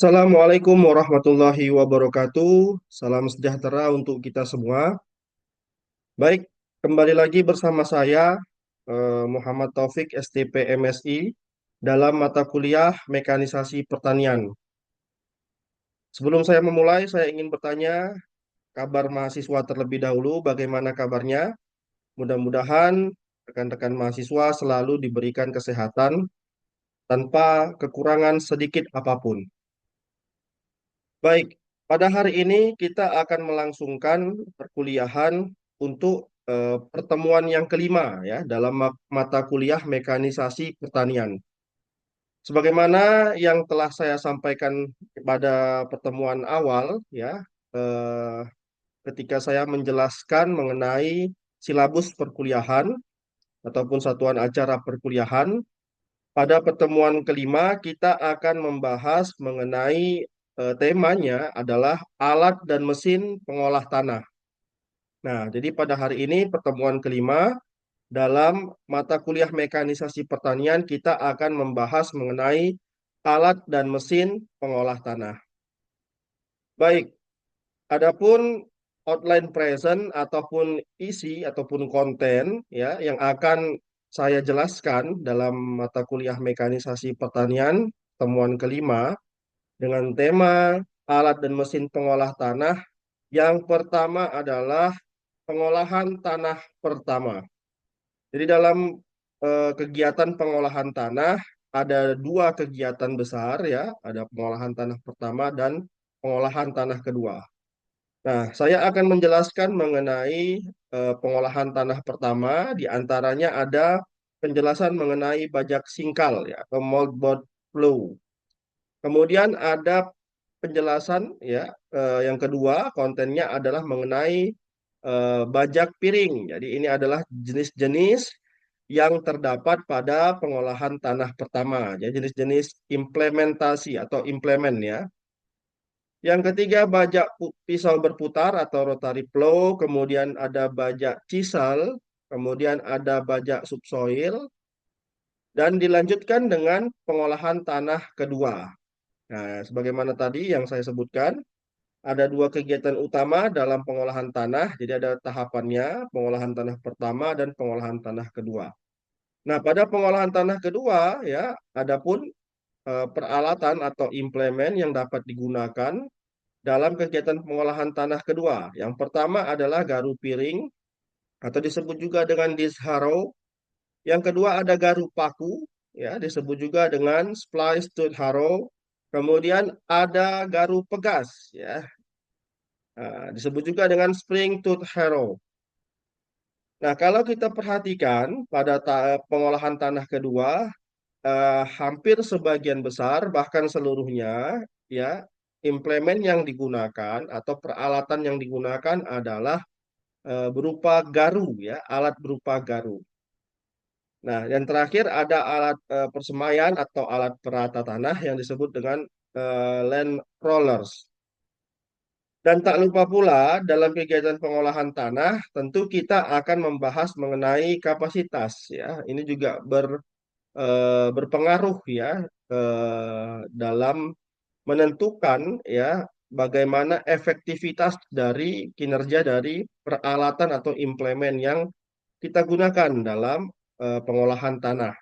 Assalamualaikum warahmatullahi wabarakatuh. Salam sejahtera untuk kita semua. Baik, kembali lagi bersama saya Muhammad Taufik STP MSI dalam mata kuliah Mekanisasi Pertanian. Sebelum saya memulai, saya ingin bertanya kabar mahasiswa terlebih dahulu. Bagaimana kabarnya? Mudah-mudahan rekan-rekan mahasiswa selalu diberikan kesehatan tanpa kekurangan sedikit apapun. Baik, pada hari ini kita akan melangsungkan perkuliahan untuk pertemuan yang kelima ya dalam mata kuliah Mekanisasi Pertanian. Sebagaimana yang telah saya sampaikan pada pertemuan awal ya, eh, ketika saya menjelaskan mengenai silabus perkuliahan ataupun satuan acara perkuliahan, pada pertemuan kelima kita akan membahas mengenai temanya adalah alat dan mesin pengolah tanah. Nah, jadi pada hari ini pertemuan kelima dalam mata kuliah Mekanisasi Pertanian kita akan membahas mengenai alat dan mesin pengolah tanah. Baik, adapun outline present ataupun isi ataupun konten ya yang akan saya jelaskan dalam mata kuliah Mekanisasi Pertanian temuan kelima dengan tema alat dan mesin pengolah tanah. Yang pertama adalah pengolahan tanah pertama. Jadi dalam kegiatan pengolahan tanah ada dua kegiatan besar ya, ada pengolahan tanah pertama dan pengolahan tanah kedua. Nah, saya akan menjelaskan mengenai pengolahan tanah pertama, di antaranya ada penjelasan mengenai bajak singkal ya, atau moldboard flow. Kemudian ada penjelasan ya, yang kedua kontennya adalah mengenai bajak piring. Jadi ini adalah jenis-jenis yang terdapat pada pengolahan tanah pertama. Jadi jenis-jenis implementasi atau implement ya. Yang ketiga bajak pisau berputar atau rotary plow, kemudian ada bajak chisel, kemudian ada bajak subsoil, dan dilanjutkan dengan pengolahan tanah kedua. Nah, sebagaimana tadi yang saya sebutkan, ada dua kegiatan utama dalam pengolahan tanah. Jadi ada tahapannya, pengolahan tanah pertama dan pengolahan tanah kedua. Nah, pada pengolahan tanah kedua ya, adapun peralatan atau implement yang dapat digunakan dalam kegiatan pengolahan tanah kedua. Yang pertama adalah garu piring atau disebut juga dengan disc harrow. Yang kedua ada garu paku, ya disebut juga dengan splice tooth harrow. Kemudian ada garu pegas, ya disebut juga dengan spring tooth harrow. Nah, kalau kita perhatikan pada pengolahan tanah kedua, hampir sebagian besar, bahkan seluruhnya, ya implement yang digunakan atau peralatan yang digunakan adalah berupa garu, ya alat berupa garu. Nah, yang terakhir ada alat persemaian atau alat perata tanah yang disebut dengan land rollers. Dan tak lupa pula dalam kegiatan pengolahan tanah tentu kita akan membahas mengenai kapasitas ya. Ini juga berpengaruh ya dalam menentukan ya bagaimana efektivitas dari kinerja dari peralatan atau implement yang kita gunakan dalam pengolahan tanah.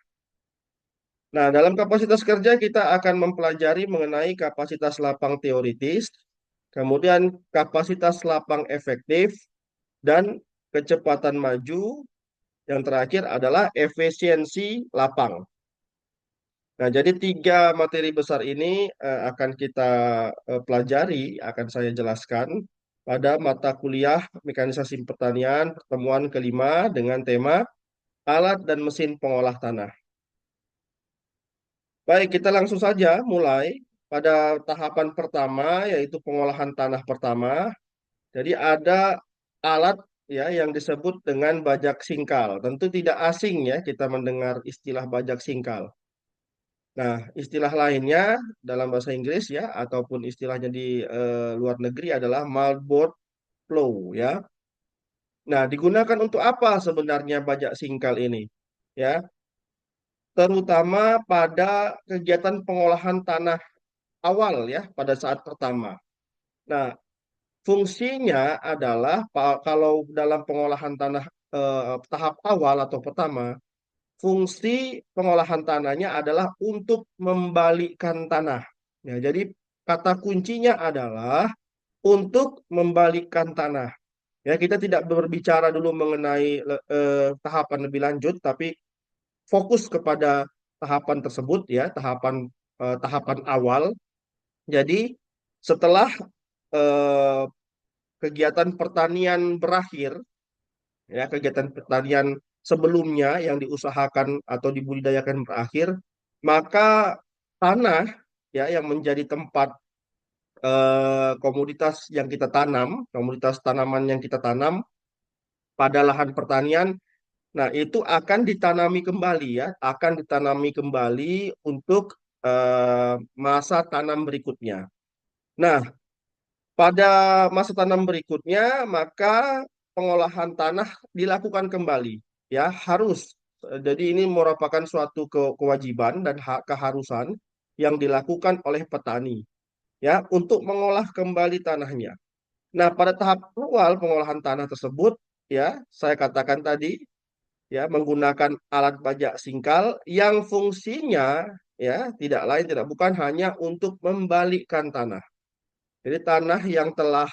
Nah, dalam kapasitas kerja kita akan mempelajari mengenai kapasitas lapang teoritis, kemudian kapasitas lapang efektif, dan kecepatan maju. Yang terakhir adalah efisiensi lapang. Nah, jadi tiga materi besar ini akan kita pelajari, akan saya jelaskan pada mata kuliah Mekanisasi Pertanian pertemuan kelima dengan tema alat dan mesin pengolah tanah. Baik, kita langsung saja mulai pada tahapan pertama yaitu pengolahan tanah pertama. Jadi ada alat ya yang disebut dengan bajak singkal. Tentu tidak asing ya kita mendengar istilah bajak singkal. Nah, istilah lainnya dalam bahasa Inggris ya ataupun istilahnya di luar negeri adalah mouldboard plow ya. Nah, digunakan untuk apa sebenarnya bajak singkal ini? Ya, terutama pada kegiatan pengolahan tanah awal ya pada saat pertama. Nah, fungsinya adalah kalau dalam pengolahan tanah tahap awal atau pertama, fungsi pengolahan tanahnya adalah untuk membalikkan tanah. Ya, jadi kata kuncinya adalah untuk membalikkan tanah. Ya, kita tidak berbicara dulu mengenai tahapan lebih lanjut, tapi fokus kepada tahapan tersebut ya, tahapan awal. Jadi setelah eh, kegiatan pertanian berakhir, ya kegiatan pertanian sebelumnya yang diusahakan atau dibudidayakan berakhir, maka tanah ya yang menjadi tempat komoditas yang kita tanam, komoditas tanaman yang kita tanam pada lahan pertanian, nah itu akan ditanami kembali ya, akan ditanami kembali untuk masa tanam berikutnya. Nah, pada masa tanam berikutnya, maka pengolahan tanah dilakukan kembali. Ya, harus. Jadi ini merupakan suatu kewajiban dan keharusan yang dilakukan oleh petani ya untuk mengolah kembali tanahnya. Nah, pada tahap awal pengolahan tanah tersebut ya, saya katakan tadi ya menggunakan alat bajak singkal yang fungsinya ya tidak lain tidak bukan hanya untuk membalikkan tanah. Jadi tanah yang telah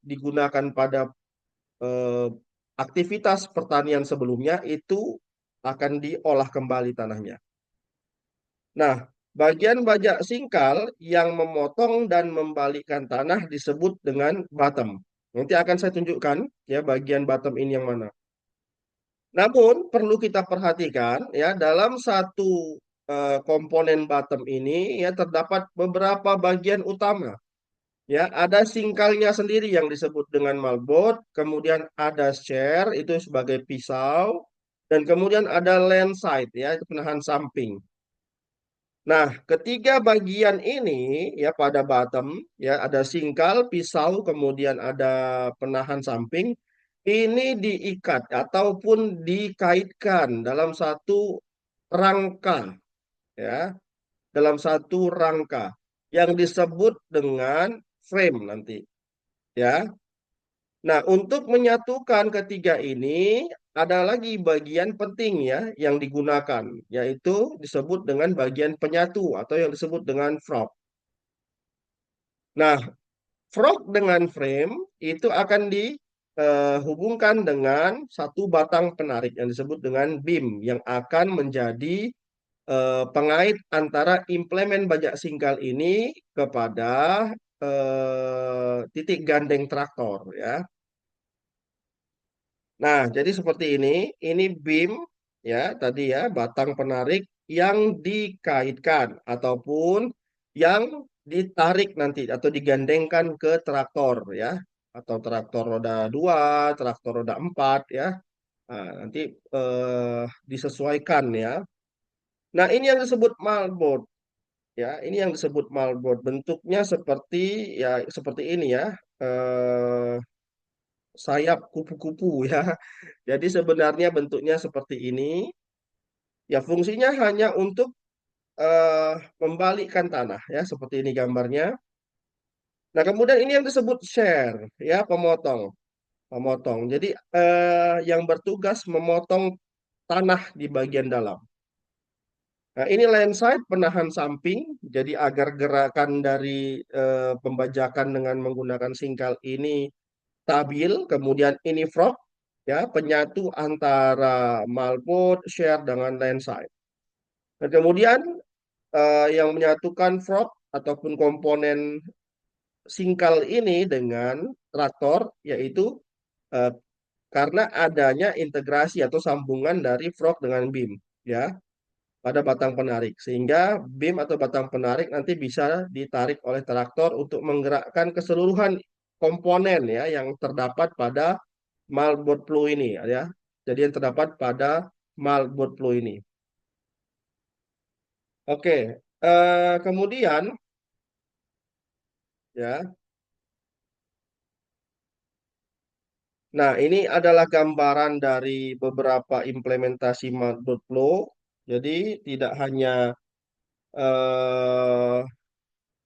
digunakan pada eh, aktivitas pertanian sebelumnya itu akan diolah kembali tanahnya. Nah, bagian bajak singkal yang memotong dan membalikkan tanah disebut dengan bottom. Nanti akan saya tunjukkan ya bagian bottom ini yang mana. Namun perlu kita perhatikan ya dalam satu komponen bottom ini ya terdapat beberapa bagian utama. Ya, ada singkalnya sendiri yang disebut dengan malbot, kemudian ada share itu sebagai pisau, dan kemudian ada land side ya, itu penahan samping. Nah, ketiga bagian ini ya pada bottom ya ada singkal, pisau, kemudian ada penahan samping. Ini diikat ataupun dikaitkan dalam satu rangka ya, dalam satu rangka yang disebut dengan frame nanti ya. Nah, untuk menyatukan ketiga ini ada lagi bagian penting ya yang digunakan, yaitu disebut dengan bagian penyatu atau yang disebut dengan frog. Nah, frog dengan frame itu akan dihubungkan dengan satu batang penarik yang disebut dengan beam yang akan menjadi pengait antara implemen bajak singkal ini kepada titik gandeng traktor ya. Nah, jadi seperti ini. Ini beam ya, tadi ya, batang penarik yang dikaitkan ataupun yang ditarik nanti atau digandengkan ke traktor ya, atau traktor roda 2, traktor roda 4 ya. Nah, nanti disesuaikan ya. Nah, ini yang disebut malboard ya. Ini yang disebut malboard. Bentuknya seperti ya seperti ini ya. Eh, sayap kupu-kupu ya. Jadi sebenarnya bentuknya seperti ini. Ya fungsinya hanya untuk eh, membalikkan tanah ya seperti ini gambarnya. Nah kemudian ini yang disebut share ya pemotong, pemotong. Jadi yang bertugas memotong tanah di bagian dalam. Nah ini land side penahan samping. Jadi agar gerakan dari pembajakan dengan menggunakan singkal ini stabil. Kemudian ini frog ya penyatu antara malbot, share dengan land side. Dan kemudian yang menyatukan frog ataupun komponen singkal ini dengan traktor yaitu eh, karena adanya integrasi atau sambungan dari frog dengan beam ya pada batang penarik sehingga beam atau batang penarik nanti bisa ditarik oleh traktor untuk menggerakkan keseluruhan komponen ya yang terdapat pada malbot plow ini ya. Jadi yang terdapat pada malbot plow ini. Oke, kemudian ya. Nah, ini adalah gambaran dari beberapa implementasi Flow. Jadi, tidak hanya eh,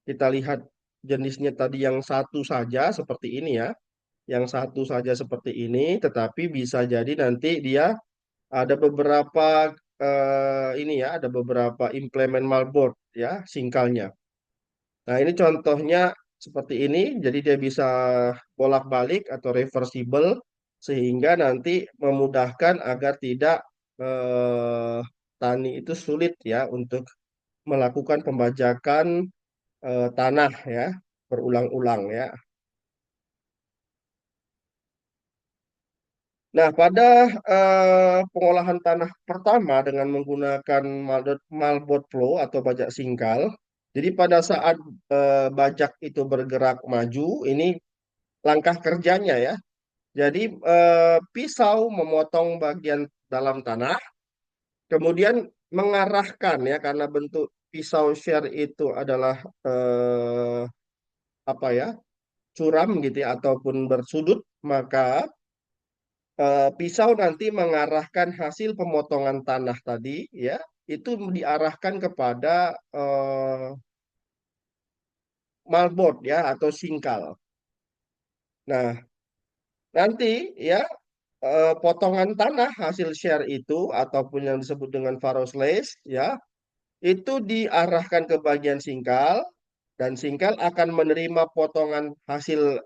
kita lihat jenisnya tadi yang satu saja seperti ini ya, yang satu saja seperti ini, tetapi bisa jadi nanti dia ada beberapa ini ya, ada beberapa implement malboard ya, singkalnya. Nah, ini contohnya seperti ini, jadi dia bisa bolak-balik atau reversible sehingga nanti memudahkan agar tidak eh, tani itu sulit ya untuk melakukan pembajakan tanah ya berulang-ulang ya. Nah, pada pengolahan tanah pertama dengan menggunakan malbot flow atau bajak singkal, jadi pada saat bajak itu bergerak maju, ini langkah kerjanya ya. Jadi pisau memotong bagian dalam tanah, kemudian mengarahkan ya karena bentuk pisau share itu adalah apa ya curam gitu ya ataupun bersudut, maka pisau nanti mengarahkan hasil pemotongan tanah tadi ya itu diarahkan kepada malbot ya atau singkal. Nah, nanti ya potongan tanah hasil share itu ataupun yang disebut dengan faro slice ya itu diarahkan ke bagian singkal dan singkal akan menerima potongan hasil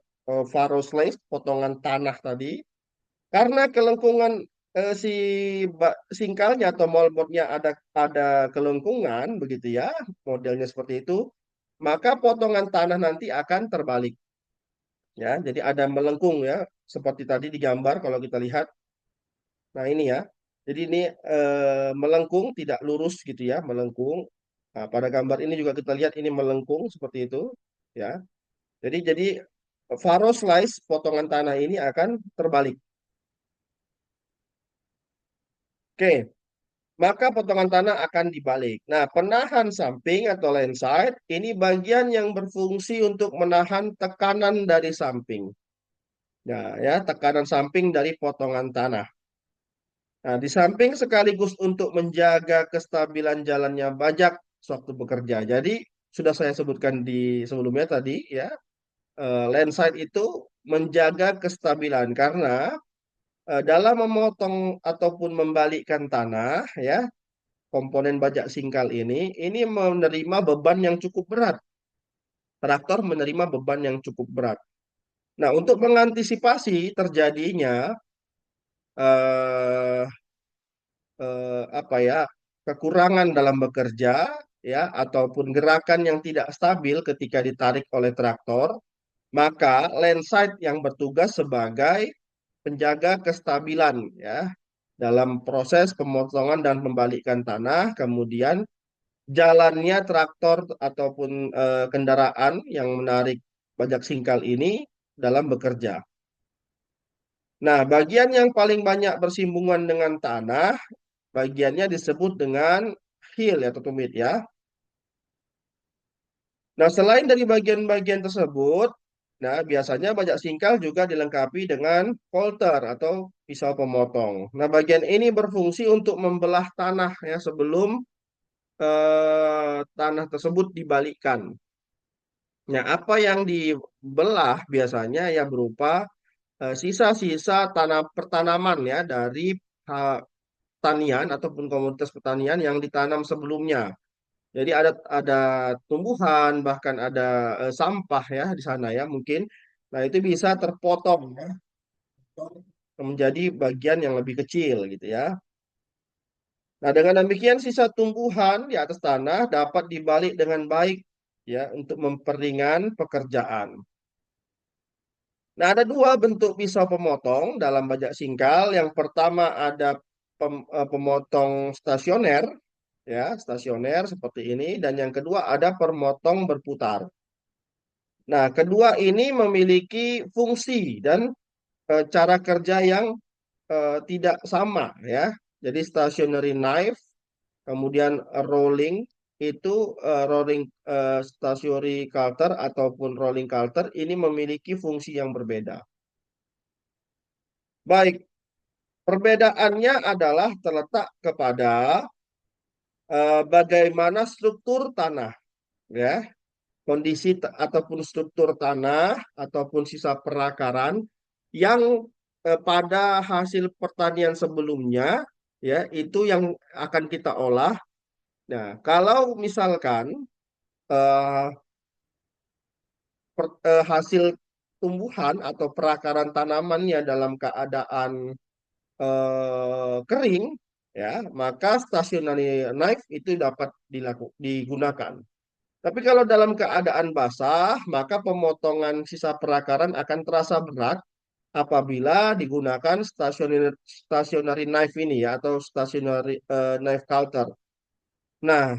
faro slice potongan tanah tadi. Karena kelengkungan si singkalnya atau moldboardnya ada kelengkungan begitu ya, modelnya seperti itu, maka potongan tanah nanti akan terbalik ya. Jadi ada melengkung ya, seperti tadi di gambar kalau kita lihat. Nah, ini ya. Jadi ini melengkung tidak lurus gitu ya, melengkung. Nah, pada gambar ini juga kita lihat ini melengkung seperti itu ya. Jadi faro slice potongan tanah ini akan terbalik. Oke, maka potongan tanah akan dibalik. Nah, penahan samping atau land side ini bagian yang berfungsi untuk menahan tekanan dari samping. Nah, ya, tekanan samping dari potongan tanah. Nah, di samping sekaligus untuk menjaga kestabilan jalannya bajak sewaktu bekerja. Jadi, sudah saya sebutkan di sebelumnya tadi, ya, land side itu menjaga kestabilan karena dalam memotong ataupun membalikkan tanah, ya, komponen bajak singkal ini menerima beban yang cukup berat. Traktor menerima beban yang cukup berat. Nah, untuk mengantisipasi terjadinya eh, apa ya kekurangan dalam bekerja ya ataupun gerakan yang tidak stabil ketika ditarik oleh traktor, maka landside yang bertugas sebagai penjaga kestabilan ya dalam proses pemotongan dan pembalikan tanah, kemudian jalannya traktor ataupun kendaraan yang menarik bajak singkal ini dalam bekerja. Nah, bagian yang paling banyak bersinggungan dengan tanah, bagiannya disebut dengan heel atau tumit ya. Nah, selain dari bagian-bagian tersebut, nah biasanya bajak singkal juga dilengkapi dengan coulter atau pisau pemotong. Nah, bagian ini berfungsi untuk membelah tanah ya sebelum tanah tersebut dibalikkan. Nah, apa yang dibelah biasanya ya berupa sisa-sisa tanah pertanaman ya dari uh, tanian ataupun komoditas pertanian yang ditanam sebelumnya. Jadi ada tumbuhan bahkan ada sampah ya di sana ya mungkin. Nah, itu bisa terpotong ya, menjadi bagian yang lebih kecil gitu ya. Nah, dengan demikian sisa tumbuhan di atas tanah dapat dibalik dengan baik ya untuk memperingan pekerjaan. Nah, ada dua bentuk pisau pemotong dalam bajak singkal. Yang pertama ada pemotong stasioner, ya, stasioner seperti ini. Dan yang kedua ada pemotong berputar. Nah, kedua ini memiliki fungsi dan cara kerja yang tidak sama, ya. Jadi stationary knife, kemudian rolling itu rolling stationary cutter ataupun rolling cutter ini memiliki fungsi yang berbeda. Baik, perbedaannya adalah terletak kepada bagaimana struktur tanah, ya, kondisi ataupun struktur tanah ataupun sisa perakaran yang pada hasil pertanian sebelumnya, ya, itu yang akan kita olah. Nah, kalau misalkan eh, hasil tumbuhan atau perakaran tanamannya dalam keadaan kering, ya, maka stationary knife itu dapat digunakan. Tapi kalau dalam keadaan basah, maka pemotongan sisa perakaran akan terasa berat apabila digunakan stationary knife ini, ya, atau stationary knife cutter. Nah,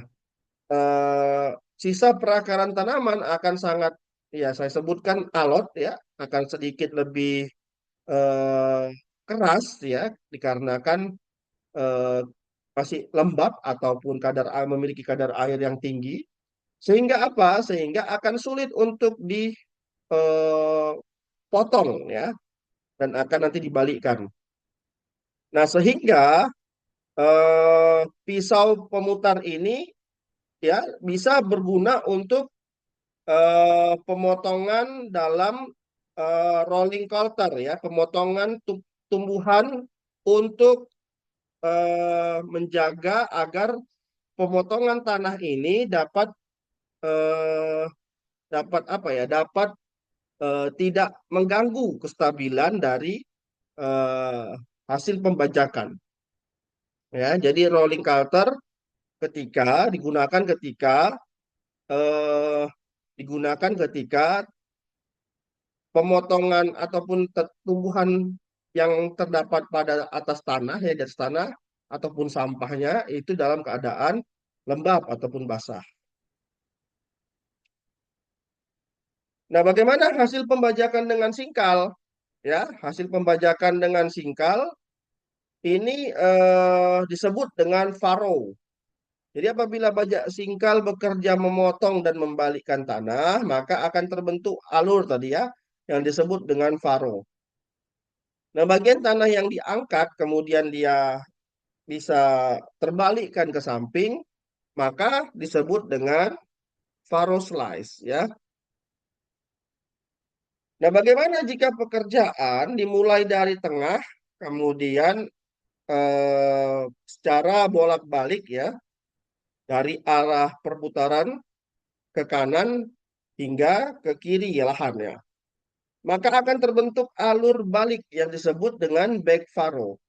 eh, sisa perakaran tanaman akan sangat, ya, saya sebutkan alot, ya, akan sedikit lebih eh, keras, ya, dikarenakan eh, masih lembab ataupun memiliki kadar air yang tinggi, sehingga apa? Sehingga akan sulit untuk dipotong, ya, dan akan nanti dibalikkan. Nah, sehingga pisau pemutar ini, ya, bisa berguna untuk pemotongan dalam rolling culture, ya, pemotongan tumbuhan untuk menjaga agar pemotongan tanah ini dapat eh, dapat apa ya, dapat tidak mengganggu kestabilan dari eh, hasil pembajakan, ya. Jadi rolling culture ketika eh, digunakan ketika pemotongan ataupun tumbuhan yang terdapat pada atas tanah, ya, di atas tanah ataupun sampahnya itu dalam keadaan lembab ataupun basah. Nah, bagaimana hasil pembajakan dengan singkal? Ya, hasil pembajakan dengan singkal ini disebut dengan furrow. Jadi apabila bajak singkal bekerja memotong dan membalikkan tanah, maka akan terbentuk alur tadi, ya, yang disebut dengan furrow. Nah, bagian tanah yang diangkat kemudian dia bisa terbalikkan ke samping, maka disebut dengan furrow slice, ya. Nah, bagaimana jika pekerjaan dimulai dari tengah, kemudian secara bolak-balik, ya, dari arah perputaran ke kanan hingga ke kiri, ya, lahannya. Maka akan terbentuk alur balik yang disebut dengan back furrow.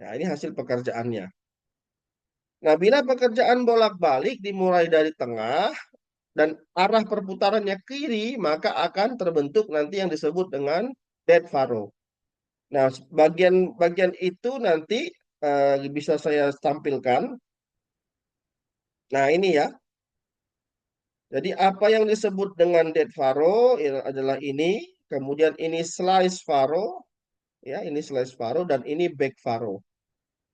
Nah, ini hasil pekerjaannya. Nah, bila pekerjaan bolak-balik dimulai dari tengah dan arah perputarannya kiri, maka akan terbentuk nanti yang disebut dengan dead furrow. Nah, bagian itu nanti bisa saya tampilkan. Nah, ini, ya. Jadi apa yang disebut dengan dead furrow adalah ini, kemudian ini slice furrow, ya, ini slice furrow dan ini back furrow.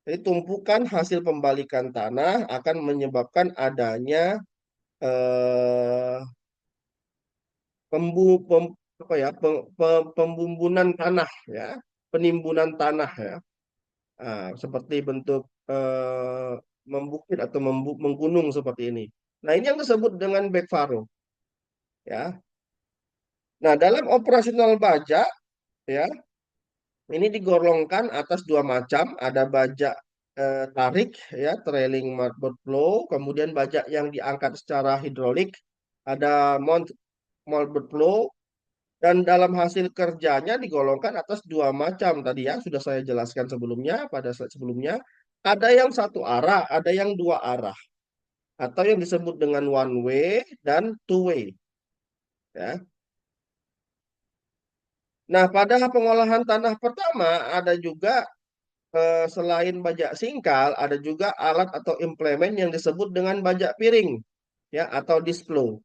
Jadi tumpukan hasil pembalikan tanah akan menyebabkan adanya eh, pembu, pem, apa ya, pembumbunan tanah, ya, penimbunan tanah, ya. Seperti bentuk membukit atau menggunung seperti ini. Nah, ini yang disebut dengan back furrow, ya. Nah, dalam operasional baja, ya, ini digolongkan atas dua macam, ada baja tarik, ya, trailing molded flow, kemudian baja yang diangkat secara hidrolik, ada mount molded flow, dan dalam hasil kerjanya digolongkan atas dua macam tadi, ya, sudah saya jelaskan sebelumnya pada slide sebelumnya. Ada yang satu arah, ada yang dua arah, atau yang disebut dengan one way dan two way, ya. Nah, pada pengolahan tanah pertama ada juga selain bajak singkal, ada juga alat atau implemen yang disebut dengan bajak piring, ya, atau displow.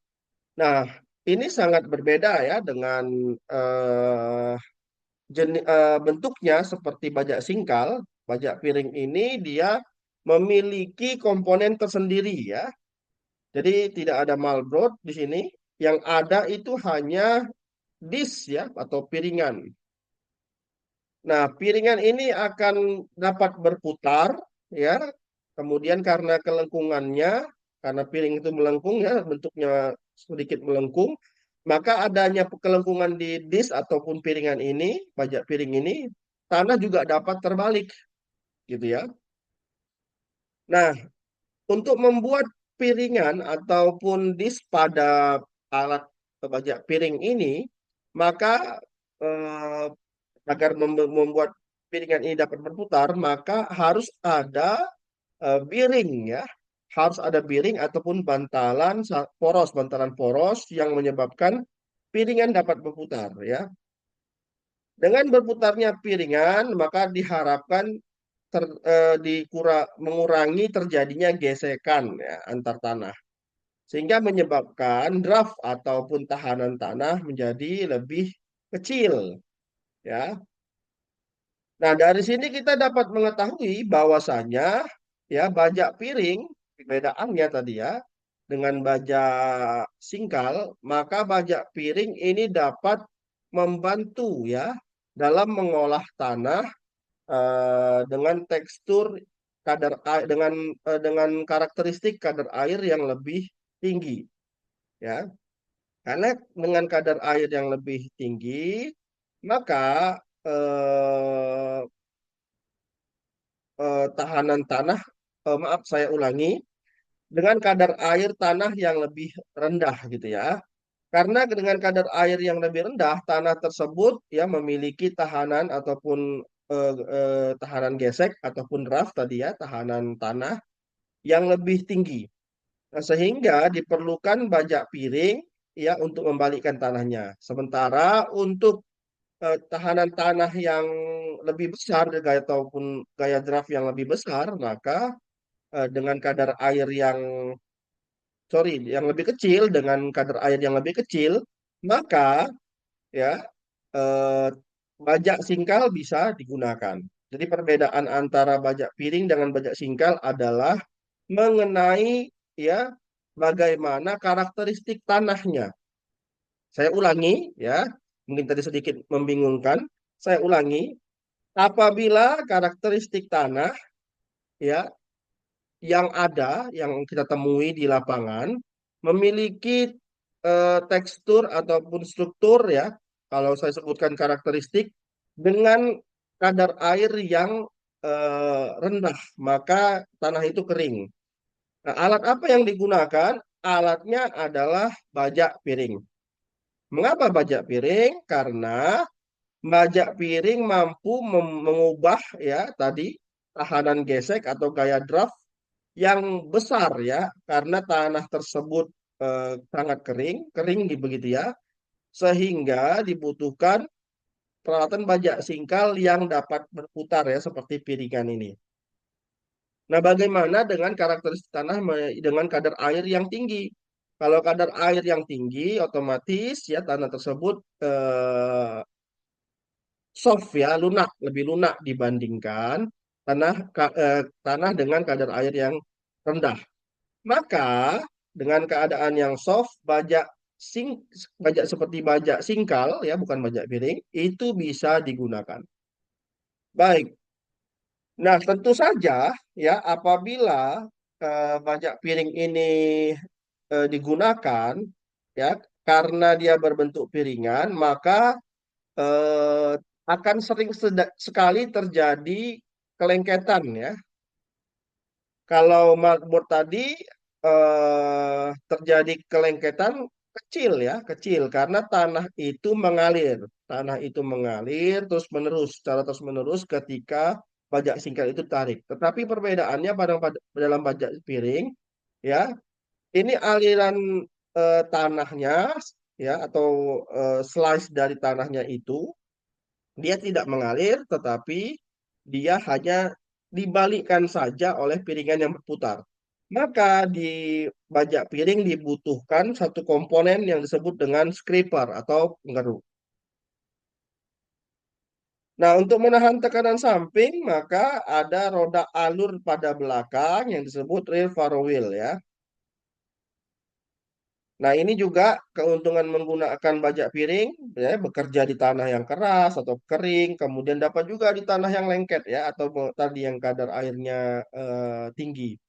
Nah, ini sangat berbeda, ya, dengan eh, bentuknya seperti bajak singkal. Bajak piring ini dia memiliki komponen tersendiri, ya. Jadi tidak ada malbrot di sini. Yang ada itu hanya disk, ya, atau piringan. Nah, piringan ini akan dapat berputar, ya, kemudian karena kelengkungannya, karena piring itu melengkung ya, bentuknya sedikit melengkung, maka adanya kelengkungan di disk ataupun piringan ini, pajak piring ini, tanah juga dapat terbalik, gitu ya. Nah, untuk membuat piringan ataupun disk pada alat pemajak piring ini, maka eh, agar membuat piringan ini dapat berputar, maka harus ada bearing ya. Harus ada bearing ataupun bantalan poros yang menyebabkan piringan dapat berputar ya. Dengan berputarnya piringan, maka diharapkan mengurangi terjadinya gesekan ya, antar tanah. Sehingga menyebabkan draft ataupun tahanan tanah menjadi lebih kecil ya. Nah, dari sini kita dapat mengetahui bahwasanya ya bajak piring perbedaannya tadi ya dengan bajak singkal, maka bajak piring ini dapat membantu ya dalam mengolah tanah dengan tekstur kadar air dengan karakteristik kadar air yang lebih tinggi ya. Karena dengan kadar air yang lebih tinggi, maka eh, tahanan tanah, maaf saya ulangi, dengan kadar air tanah yang lebih rendah gitu ya. Karena dengan kadar air yang lebih rendah, tanah tersebut ya memiliki tahanan ataupun tahanan gesek ataupun draft tadi ya, tahanan tanah yang lebih tinggi. Nah, sehingga diperlukan bajak piring ya untuk membalikkan tanahnya. Sementara untuk tahanan tanah yang lebih besar gaya ataupun gaya draft yang lebih besar, maka dengan kadar air yang sorry yang lebih kecil dengan kadar air yang lebih kecil, maka ya eh, bajak singkal bisa digunakan. Jadi perbedaan antara bajak piring dengan bajak singkal adalah mengenai ya bagaimana karakteristik tanahnya. Saya ulangi ya, mungkin tadi sedikit membingungkan. Saya ulangi, apabila karakteristik tanah ya yang kita temui di lapangan memiliki tekstur ataupun struktur ya, kalau saya sebutkan karakteristik dengan kadar air yang rendah, maka tanah itu kering. Nah, alat apa yang digunakan? Alatnya adalah bajak piring. Mengapa bajak piring? Karena bajak piring mampu mengubah ya tadi tahanan gesek atau gaya draft yang besar ya karena tanah tersebut sangat kering, kering begitu ya, sehingga dibutuhkan peralatan bajak singkal yang dapat berputar ya seperti piringan ini. Nah, bagaimana dengan karakteristik tanah dengan kadar air yang tinggi? Kalau kadar air yang tinggi, otomatis ya tanah tersebut soft ya, lunak, lebih lunak dibandingkan tanah dengan kadar air yang rendah. Maka dengan keadaan yang soft, sing, bajak seperti bajak singkal ya, bukan bajak piring, itu bisa digunakan. Baik. Nah, tentu saja ya apabila bajak piring ini digunakan ya karena dia berbentuk piringan, maka eh, akan sering sekali terjadi kelengketan ya. Kalau marbot tadi terjadi kelengketan kecil ya, kecil karena tanah itu mengalir terus menerus, secara terus menerus ketika pajak singkal itu tarik. Tetapi perbedaannya dalam pajak piring ya, ini aliran tanahnya ya atau slice dari tanahnya itu dia tidak mengalir, tetapi dia hanya dibalikkan saja oleh piringan yang berputar. Maka di bajak piring dibutuhkan satu komponen yang disebut dengan scraper atau pengeruk. Nah, untuk menahan tekanan samping, maka ada roda alur pada belakang yang disebut rear furrow wheel ya. Nah, ini juga keuntungan menggunakan bajak piring, ya, bekerja di tanah yang keras atau kering, kemudian dapat juga di tanah yang lengket, ya, atau tadi yang kadar airnya tinggi.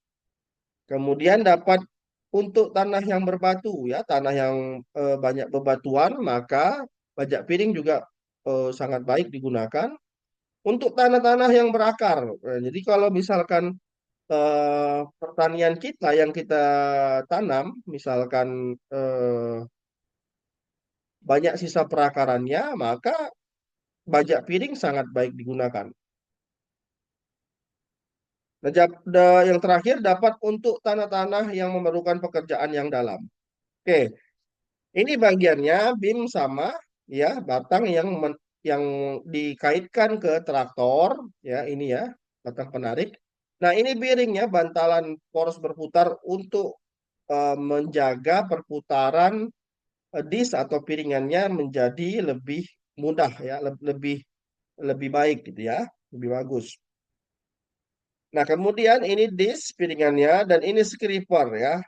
Kemudian dapat untuk tanah yang berbatu, ya, tanah yang banyak bebatuan, maka bajak piring juga sangat baik digunakan. Untuk tanah-tanah yang berakar, jadi kalau misalkan pertanian kita yang kita tanam, misalkan banyak sisa perakarannya, maka bajak piring sangat baik digunakan. Nah, yang terakhir dapat untuk tanah-tanah yang memerlukan pekerjaan yang dalam. Oke, ini bagiannya bim sama, ya, batang yang dikaitkan ke traktor, ya, ini ya, batang penarik. Nah, ini bearingnya, bantalan poros berputar untuk menjaga perputaran disk atau piringannya menjadi lebih mudah, ya, lebih lebih baik gitu ya, lebih bagus. Nah, kemudian ini disk piringannya dan ini scraper ya.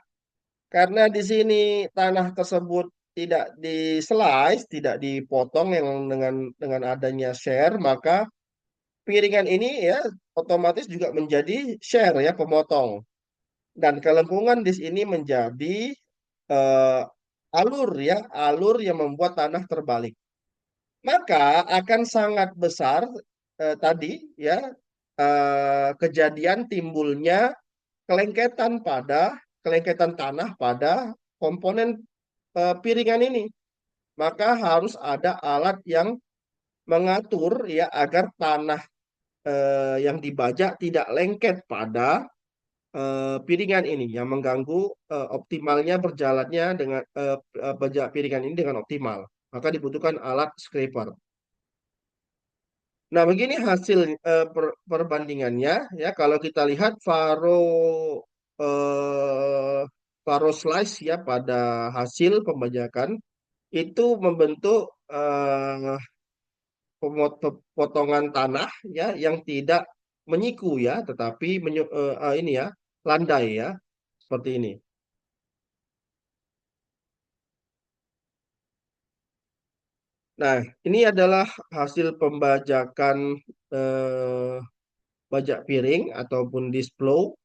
Karena di sini tanah tersebut tidak di slice, tidak dipotong yang dengan adanya share, maka piringan ini ya otomatis juga menjadi share ya, pemotong. Dan kelengkungan disk ini menjadi eh, alur ya, alur yang membuat tanah terbalik. Maka akan sangat besar tadi ya, kejadian timbulnya kelengketan kelengketan tanah pada komponen piringan ini. Maka harus ada alat yang mengatur ya agar tanah yang dibajak tidak lengket pada piringan ini yang mengganggu optimalnya berjalannya dengan bajak piringan ini dengan optimal. Maka dibutuhkan alat scraper. Nah, begini hasil perbandingannya ya. Kalau kita lihat eh, faro slice ya pada hasil pembajakan itu membentuk potongan tanah ya yang tidak menyiku ya, tetapi ini ya, landai ya, seperti ini. Nah, ini adalah hasil pembajakan eh, bajak piring ataupun displow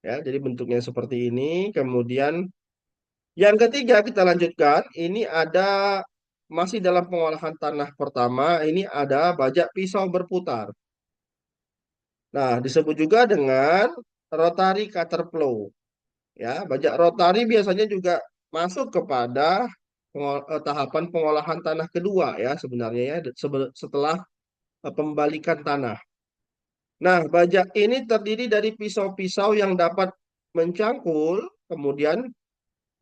ya. Jadi bentuknya seperti ini. Kemudian yang ketiga kita lanjutkan, ini ada masih dalam pengolahan tanah pertama, ini ada bajak pisau berputar. Nah, disebut juga dengan rotary cutter plow. Ya, bajak rotari biasanya juga masuk kepada tahapan pengolahan tanah kedua ya sebenarnya ya, setelah pembalikan tanah. Nah, bajak ini terdiri dari pisau-pisau yang dapat mencangkul, kemudian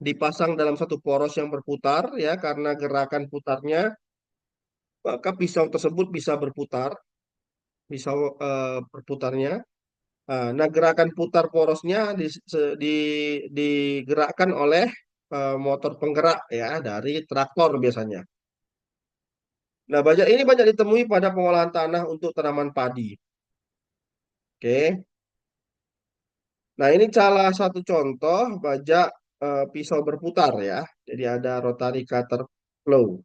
dipasang dalam satu poros yang berputar ya, karena gerakan putarnya maka pisau tersebut bisa berputar, pisau berputarnya. Nah, gerakan putar porosnya digerakkan oleh motor penggerak ya dari traktor biasanya. Nah, bajak ini banyak ditemui pada pengolahan tanah untuk tanaman padi. Oke. Nah, ini salah satu contoh bajak pisau berputar ya. Jadi ada rotary cutter plow.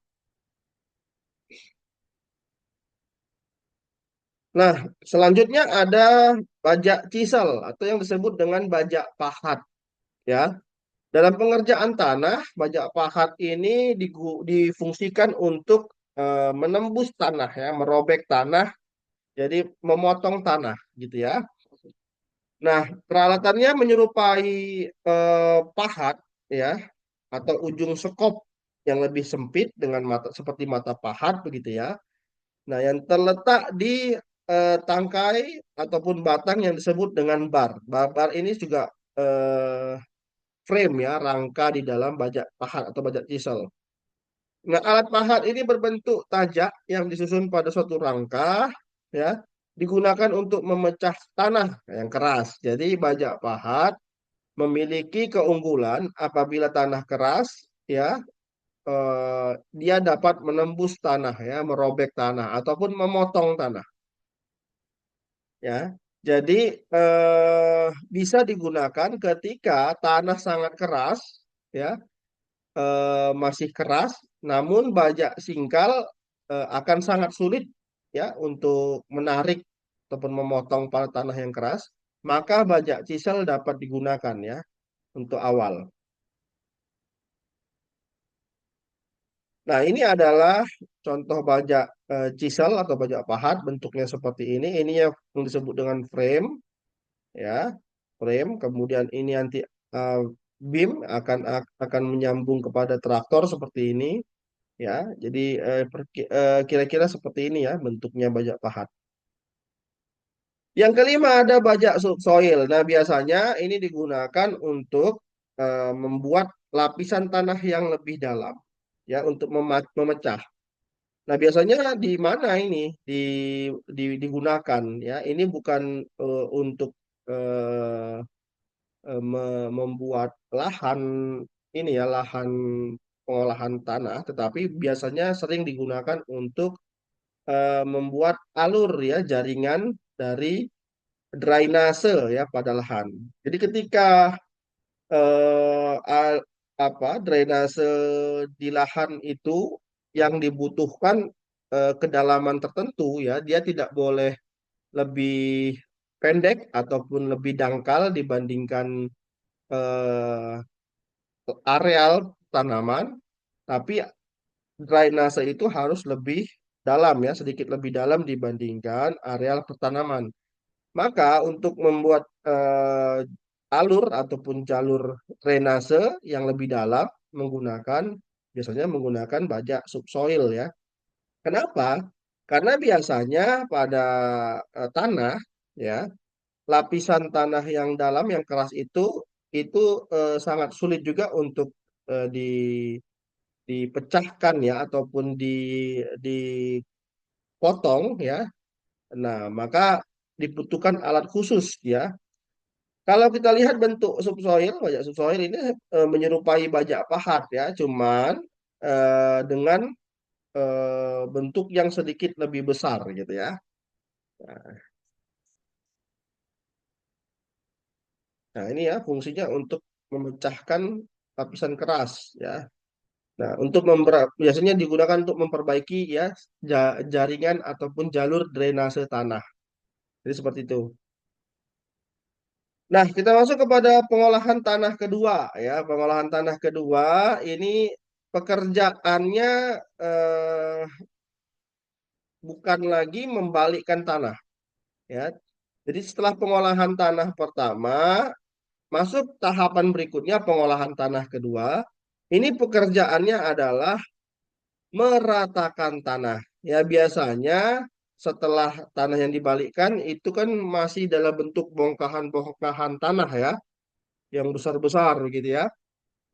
Nah, selanjutnya ada bajak chisel atau yang disebut dengan bajak pahat ya. Dalam pengerjaan tanah, bajak pahat ini difungsikan untuk menembus tanah ya, merobek tanah, jadi memotong tanah gitu ya. Nah, peralatannya menyerupai pahat ya, atau ujung sekop yang lebih sempit dengan mata seperti mata pahat begitu ya. Nah, yang terletak di tangkai ataupun batang yang disebut dengan bar. Bar ini juga eh, frame ya, rangka di dalam bajak pahat atau bajak chisel. Nah, alat pahat ini berbentuk tajak yang disusun pada suatu rangka ya, digunakan untuk memecah tanah yang keras. Jadi bajak pahat memiliki keunggulan apabila tanah keras ya, dia dapat menembus tanah ya, merobek tanah ataupun memotong tanah ya. Jadi bisa digunakan ketika tanah sangat keras ya, masih keras, namun bajak singkal akan sangat sulit ya untuk menarik ataupun memotong pada tanah yang keras, maka bajak chisel dapat digunakan ya untuk awal. Nah, ini adalah contoh bajak chisel atau bajak pahat bentuknya seperti ini. Ini yang disebut dengan frame ya, frame. Kemudian ini nanti uh, beam akan menyambung kepada traktor seperti ini ya. Jadi kira-kira seperti ini ya bentuknya bajak pahat. Yang kelima ada bajak subsoil. Nah, biasanya ini digunakan untuk membuat lapisan tanah yang lebih dalam ya untuk memecah. Nah, biasanya di mana ini digunakan ya? Ini bukan untuk eh, membuat lahan ini ya, lahan pengolahan tanah, tetapi biasanya sering digunakan untuk membuat alur ya, jaringan dari drainase ya pada lahan. Jadi ketika apa drainase di lahan itu yang dibutuhkan kedalaman tertentu ya, dia tidak boleh lebih pendek ataupun lebih dangkal dibandingkan eh, areal tanaman, tapi drainase itu harus lebih dalam ya, sedikit lebih dalam dibandingkan areal pertanaman. Maka untuk membuat alur ataupun jalur drainase yang lebih dalam menggunakan biasanya menggunakan bajak subsoil ya. Kenapa? Karena biasanya pada tanah ya, lapisan tanah yang dalam yang keras itu sangat sulit juga untuk dipecahkan ya ataupun dipotong ya. Nah, maka dibutuhkan alat khusus ya. Kalau kita lihat bentuk subsoil, bajak subsoil ini menyerupai bajak pahat ya, cuman dengan bentuk yang sedikit lebih besar gitu ya. Nah, ini ya fungsinya untuk memecahkan lapisan keras ya. Nah, biasanya digunakan untuk memperbaiki ya jaringan ataupun jalur drainase tanah. Jadi seperti itu. Nah, kita masuk kepada pengolahan tanah kedua ya. Pengolahan tanah kedua ini pekerjaannya eh, bukan lagi membalikkan tanah ya. Jadi setelah pengolahan tanah pertama, masuk tahapan berikutnya pengolahan tanah kedua. Ini pekerjaannya adalah meratakan tanah. Ya biasanya setelah tanah yang dibalikkan itu kan masih dalam bentuk bongkahan-bongkahan tanah ya, yang besar-besar gitu ya.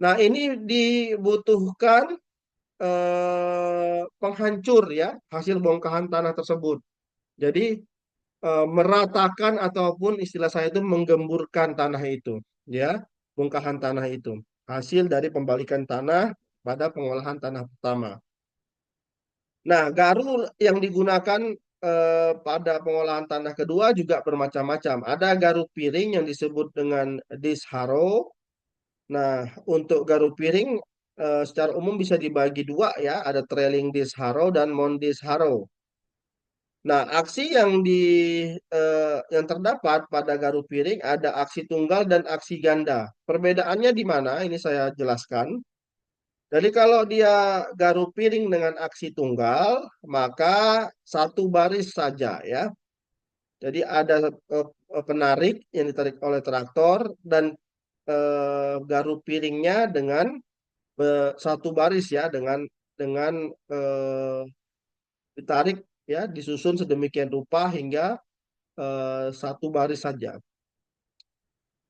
Nah, ini dibutuhkan penghancur ya hasil bongkahan tanah tersebut. Jadi meratakan ataupun istilah saya itu menggemburkan tanah itu, ya, bongkahan tanah itu. Hasil dari pembalikan tanah pada pengolahan tanah pertama. Nah, garu yang digunakan pada pengolahan tanah kedua juga bermacam-macam. Ada garu piring yang disebut dengan dish harrow. Nah, untuk garu piring secara umum bisa dibagi dua ya, ada trailing dish harrow dan mount dish harrow. Nah, aksi yang terdapat pada garu piring ada aksi tunggal dan aksi ganda. Perbedaannya di mana? Ini saya jelaskan. Jadi kalau dia garu piring dengan aksi tunggal, maka satu baris saja ya. Jadi ada penarik yang ditarik oleh traktor dan garu piringnya dengan satu baris ya dengan eh, ditarik ya disusun sedemikian rupa hingga satu baris saja.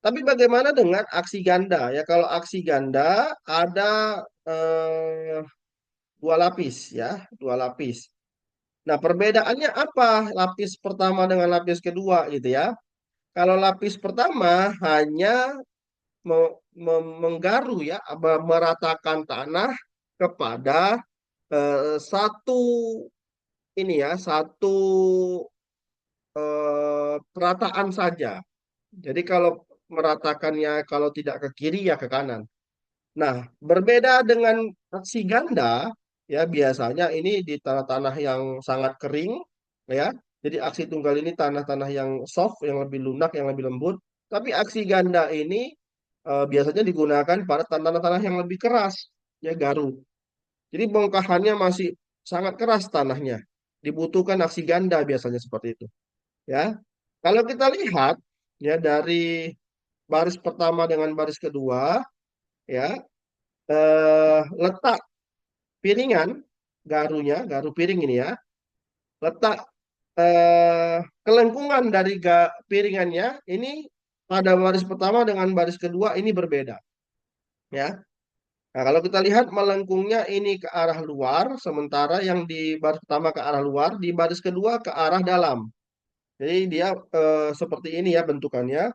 Tapi bagaimana dengan aksi ganda ya? Kalau aksi ganda ada eh, dua lapis ya, dua lapis. Nah, perbedaannya apa lapis pertama dengan lapis kedua gitu ya? Kalau lapis pertama hanya menggaru ya, meratakan tanah kepada satu ini ya, satu perataan saja. Jadi kalau meratakannya kalau tidak ke kiri ya ke kanan. Nah, berbeda dengan aksi ganda, ya biasanya ini di tanah-tanah yang sangat kering, ya. Jadi aksi tunggal ini tanah-tanah yang soft, yang lebih lunak, yang lebih lembut. Tapi aksi ganda ini biasanya digunakan pada tanah-tanah yang lebih keras, ya garu. Jadi bongkahannya masih sangat keras tanahnya. Dibutuhkan aksi ganda biasanya seperti itu, ya. Kalau kita lihat ya dari baris pertama dengan baris kedua, ya letak piringan garunya, garu piring ini ya, letak kelengkungan dari piringannya ini pada baris pertama dengan baris kedua ini berbeda, ya. Nah, kalau kita lihat melengkungnya ini ke arah luar, sementara yang di baris pertama ke arah luar, di baris kedua ke arah dalam. Jadi dia seperti ini ya bentukannya,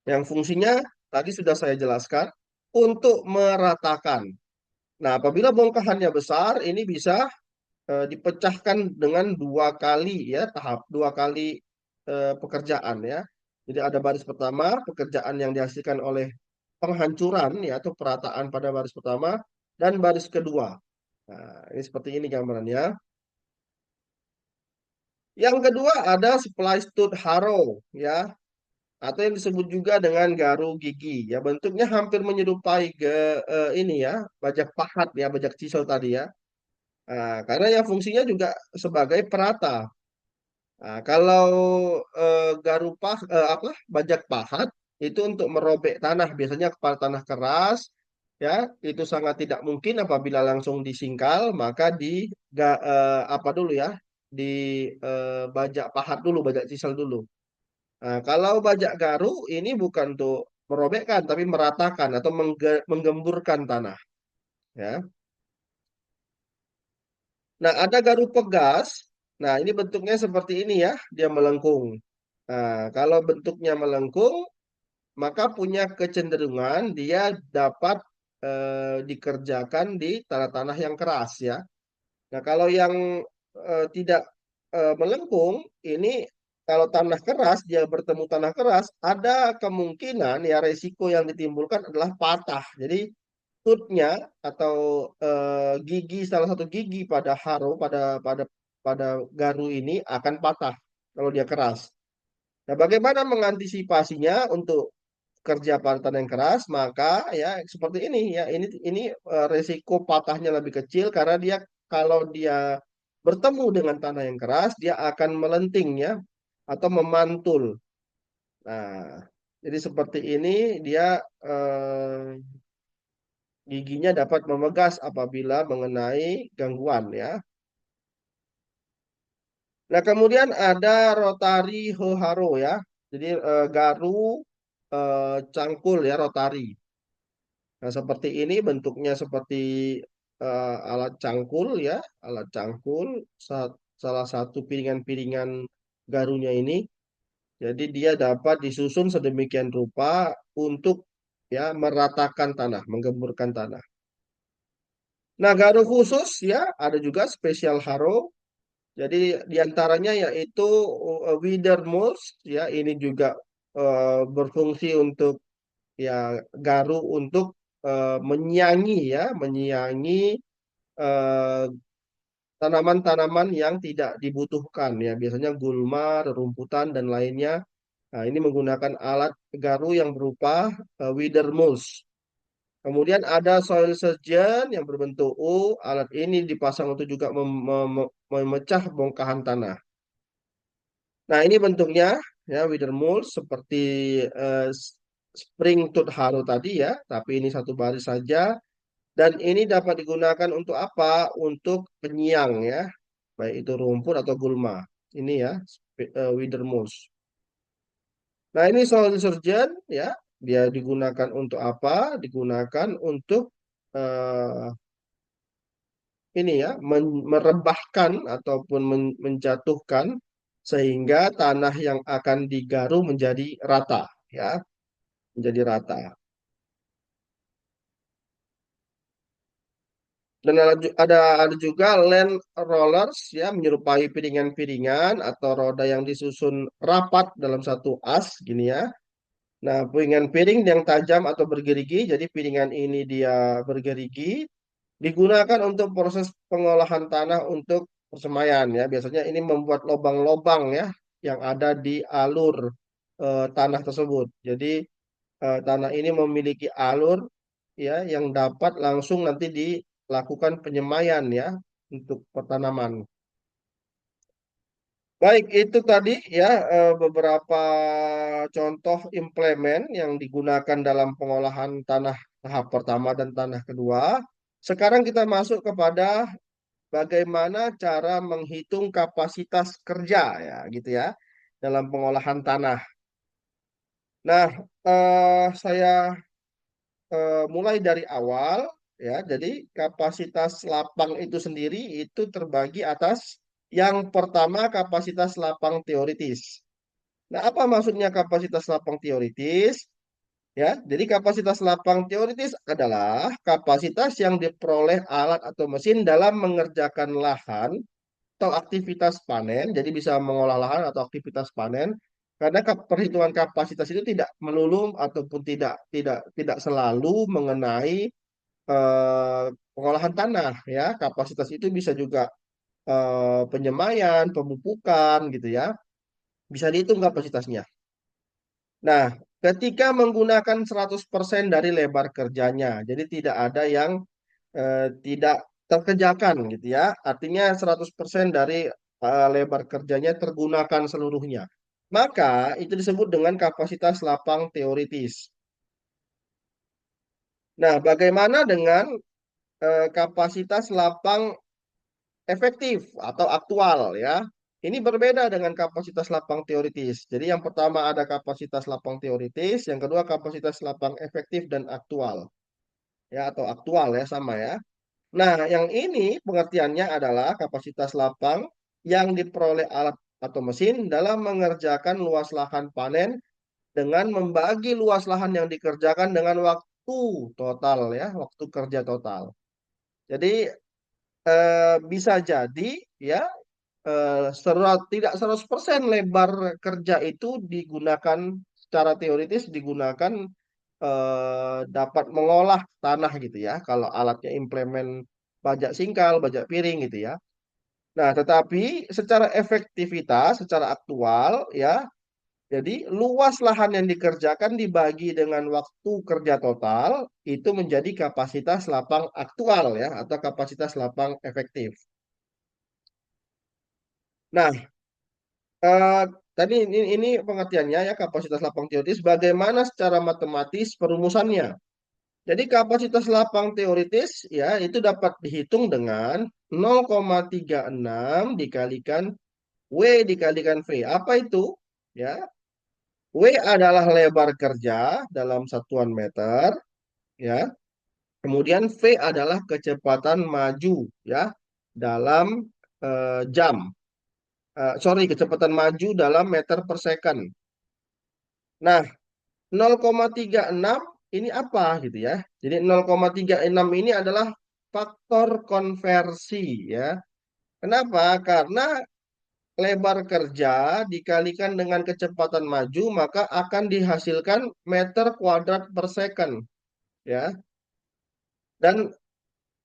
yang fungsinya tadi sudah saya jelaskan untuk meratakan. Nah, apabila bongkahannya besar, ini bisa dipecahkan dengan dua kali ya tahap, dua kali pekerjaan ya. Jadi ada baris pertama, pekerjaan yang dihasilkan oleh penghancuran ya atau perataan pada baris pertama dan baris kedua. Nah, ini seperti ini gambarannya. Yang kedua ada splice tooth harrow ya atau yang disebut juga dengan garu gigi ya. Bentuknya hampir menyerupai ini ya, bajak pahat ya, bajak chisel tadi ya. Nah, karena yang fungsinya juga sebagai perata. Nah, kalau apa bajak pahat itu untuk merobek tanah, biasanya kepala tanah keras, ya itu sangat tidak mungkin apabila langsung disingkal, maka apa dulu ya, di bajak pahat dulu, bajak chisel dulu. Nah, kalau bajak garu ini bukan untuk merobekkan, tapi meratakan atau menggemburkan tanah, ya. Nah, ada garu pegas. Nah, ini bentuknya seperti ini ya, dia melengkung. Nah, kalau bentuknya melengkung, maka punya kecenderungan dia dapat dikerjakan di tanah-tanah yang keras ya. Nah, kalau yang tidak melengkung, ini kalau tanah keras, dia bertemu tanah keras, ada kemungkinan ya resiko yang ditimbulkan adalah patah. Jadi tooth-nya atau gigi salah satu gigi pada pada garu ini akan patah kalau dia keras. Nah, bagaimana mengantisipasinya untuk kerja pada tanah yang keras? Maka ya seperti ini ya, ini resiko patahnya lebih kecil karena dia kalau dia bertemu dengan tanah yang keras, dia akan melenting ya atau memantul. Nah, jadi seperti ini dia giginya dapat memegas apabila mengenai gangguan ya. Nah, kemudian ada rotari Hoharo ya. Jadi garu cangkul ya rotari. Nah, seperti ini bentuknya seperti alat cangkul ya, alat cangkul salah satu piringan-piringan garunya ini. Jadi dia dapat disusun sedemikian rupa untuk ya meratakan tanah, menggemburkan tanah. Nah, garu khusus ya, ada juga special harrow. Jadi diantaranya yaitu Wither Mulch ya, ini juga berfungsi untuk ya garu untuk menyiangi ya, menyiangi eh, tanaman-tanaman yang tidak dibutuhkan ya, biasanya gulma, rerumputan dan lainnya. Nah, ini menggunakan alat garu yang berupa Wither Mulch. Kemudian ada soil surgeon yang berbentuk U. Alat ini dipasang untuk juga memecah bongkahan tanah. Nah, ini bentuknya ya wither mold seperti eh, spring tooth harrow tadi ya, tapi ini satu baris saja dan ini dapat digunakan untuk apa? Untuk penyiang ya, baik itu rumput atau gulma. Ini ya wither mold. Nah, ini soil surgeon ya, dia digunakan untuk apa? Digunakan untuk eh, ini ya merebahkan ataupun menjatuhkan sehingga tanah yang akan digaru menjadi rata ya, menjadi rata. Dan ada juga land rollers ya menyerupai piringan-piringan atau roda yang disusun rapat dalam satu as gini ya. Nah, piringan piring yang tajam atau bergerigi, jadi piringan ini dia bergerigi, digunakan untuk proses pengolahan tanah untuk persemaian ya. Biasanya ini membuat lubang-lubang ya yang ada di alur tanah tersebut. Jadi tanah ini memiliki alur ya yang dapat langsung nanti dilakukan penyemaian ya untuk pertanaman. Baik, itu tadi ya beberapa contoh implemen yang digunakan dalam pengolahan tanah tahap pertama dan tanah kedua. Sekarang kita masuk kepada bagaimana cara menghitung kapasitas kerja ya gitu ya dalam pengolahan tanah. Nah, saya mulai dari awal ya. Jadi kapasitas lapang itu sendiri itu terbagi atas yang pertama kapasitas lapang teoritis. Nah, apa maksudnya kapasitas lapang teoritis? Ya, jadi kapasitas lapang teoritis adalah kapasitas yang diperoleh alat atau mesin dalam mengerjakan lahan atau aktivitas panen. Jadi bisa mengolah lahan atau aktivitas panen. Karena perhitungan kapasitas itu tidak melulu ataupun tidak selalu mengenai pengolahan tanah ya. Kapasitas itu bisa juga penyemaian, pemupukan gitu ya. Bisa dihitung kapasitasnya. Nah, ketika menggunakan 100% dari lebar kerjanya, jadi tidak ada yang tidak terkerjakan gitu ya. Artinya 100% dari lebar kerjanya tergunakan seluruhnya. Maka itu disebut dengan kapasitas lapang teoritis. Nah, bagaimana dengan kapasitas lapang efektif atau aktual ya? Ini berbeda dengan kapasitas lapang teoritis. Jadi yang pertama ada kapasitas lapang teoritis, yang kedua kapasitas lapang efektif dan aktual ya atau aktual ya sama ya. Nah, yang ini pengertiannya adalah kapasitas lapang yang diperoleh alat atau mesin dalam mengerjakan luas lahan panen dengan membagi luas lahan yang dikerjakan dengan waktu total ya, waktu kerja total. Jadi bisa jadi ya tidak 100% lebar kerja itu digunakan secara teoritis digunakan dapat mengolah tanah gitu ya. Kalau alatnya implemen bajak singkal, bajak piring gitu ya. Nah, tetapi secara efektivitas, secara aktual ya, jadi luas lahan yang dikerjakan dibagi dengan waktu kerja total itu menjadi kapasitas lapang aktual ya atau kapasitas lapang efektif. Nah, Eh, tadi ini pengertiannya ya kapasitas lapang teoritis. Bagaimana secara matematis perumusannya? Jadi kapasitas lapang teoritis ya itu dapat dihitung dengan 0,36 dikalikan W dikalikan V. Apa itu? Ya, W adalah lebar kerja dalam satuan meter ya. Kemudian V adalah kecepatan maju ya dalam jam. Sorry, kecepatan maju dalam meter per second. Nah, 0,36 ini apa gitu ya. Jadi 0,36 ini adalah faktor konversi ya. Kenapa? Karena lebar kerja dikalikan dengan kecepatan maju maka akan dihasilkan meter kuadrat per second ya. Dan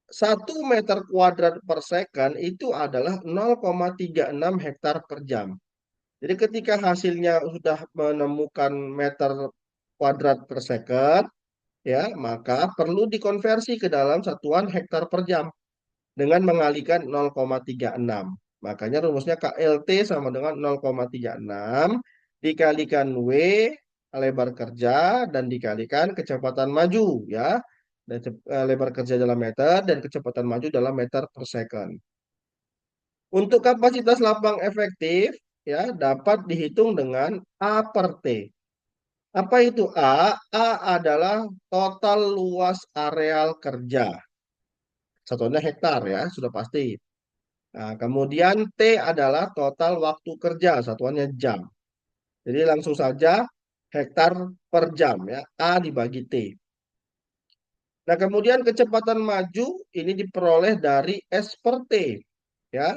1 meter kuadrat per second itu adalah 0,36 hektar per jam. Jadi ketika hasilnya sudah menemukan meter kuadrat per second, ya, maka perlu dikonversi ke dalam satuan hektar per jam dengan mengalikan 0,36. Makanya rumusnya KLT sama dengan 0,36 dikalikan W lebar kerja dan dikalikan kecepatan maju ya. Dan lebar kerja dalam meter dan kecepatan maju dalam meter per second. Untuk kapasitas lapang efektif ya dapat dihitung dengan A per T. Apa itu A? A adalah total luas areal kerja. Satunya hektar ya, sudah pasti. Nah, kemudian T adalah total waktu kerja, satuannya jam. Jadi langsung saja hektar per jam ya, A dibagi T. Nah, kemudian kecepatan maju ini diperoleh dari S per T ya.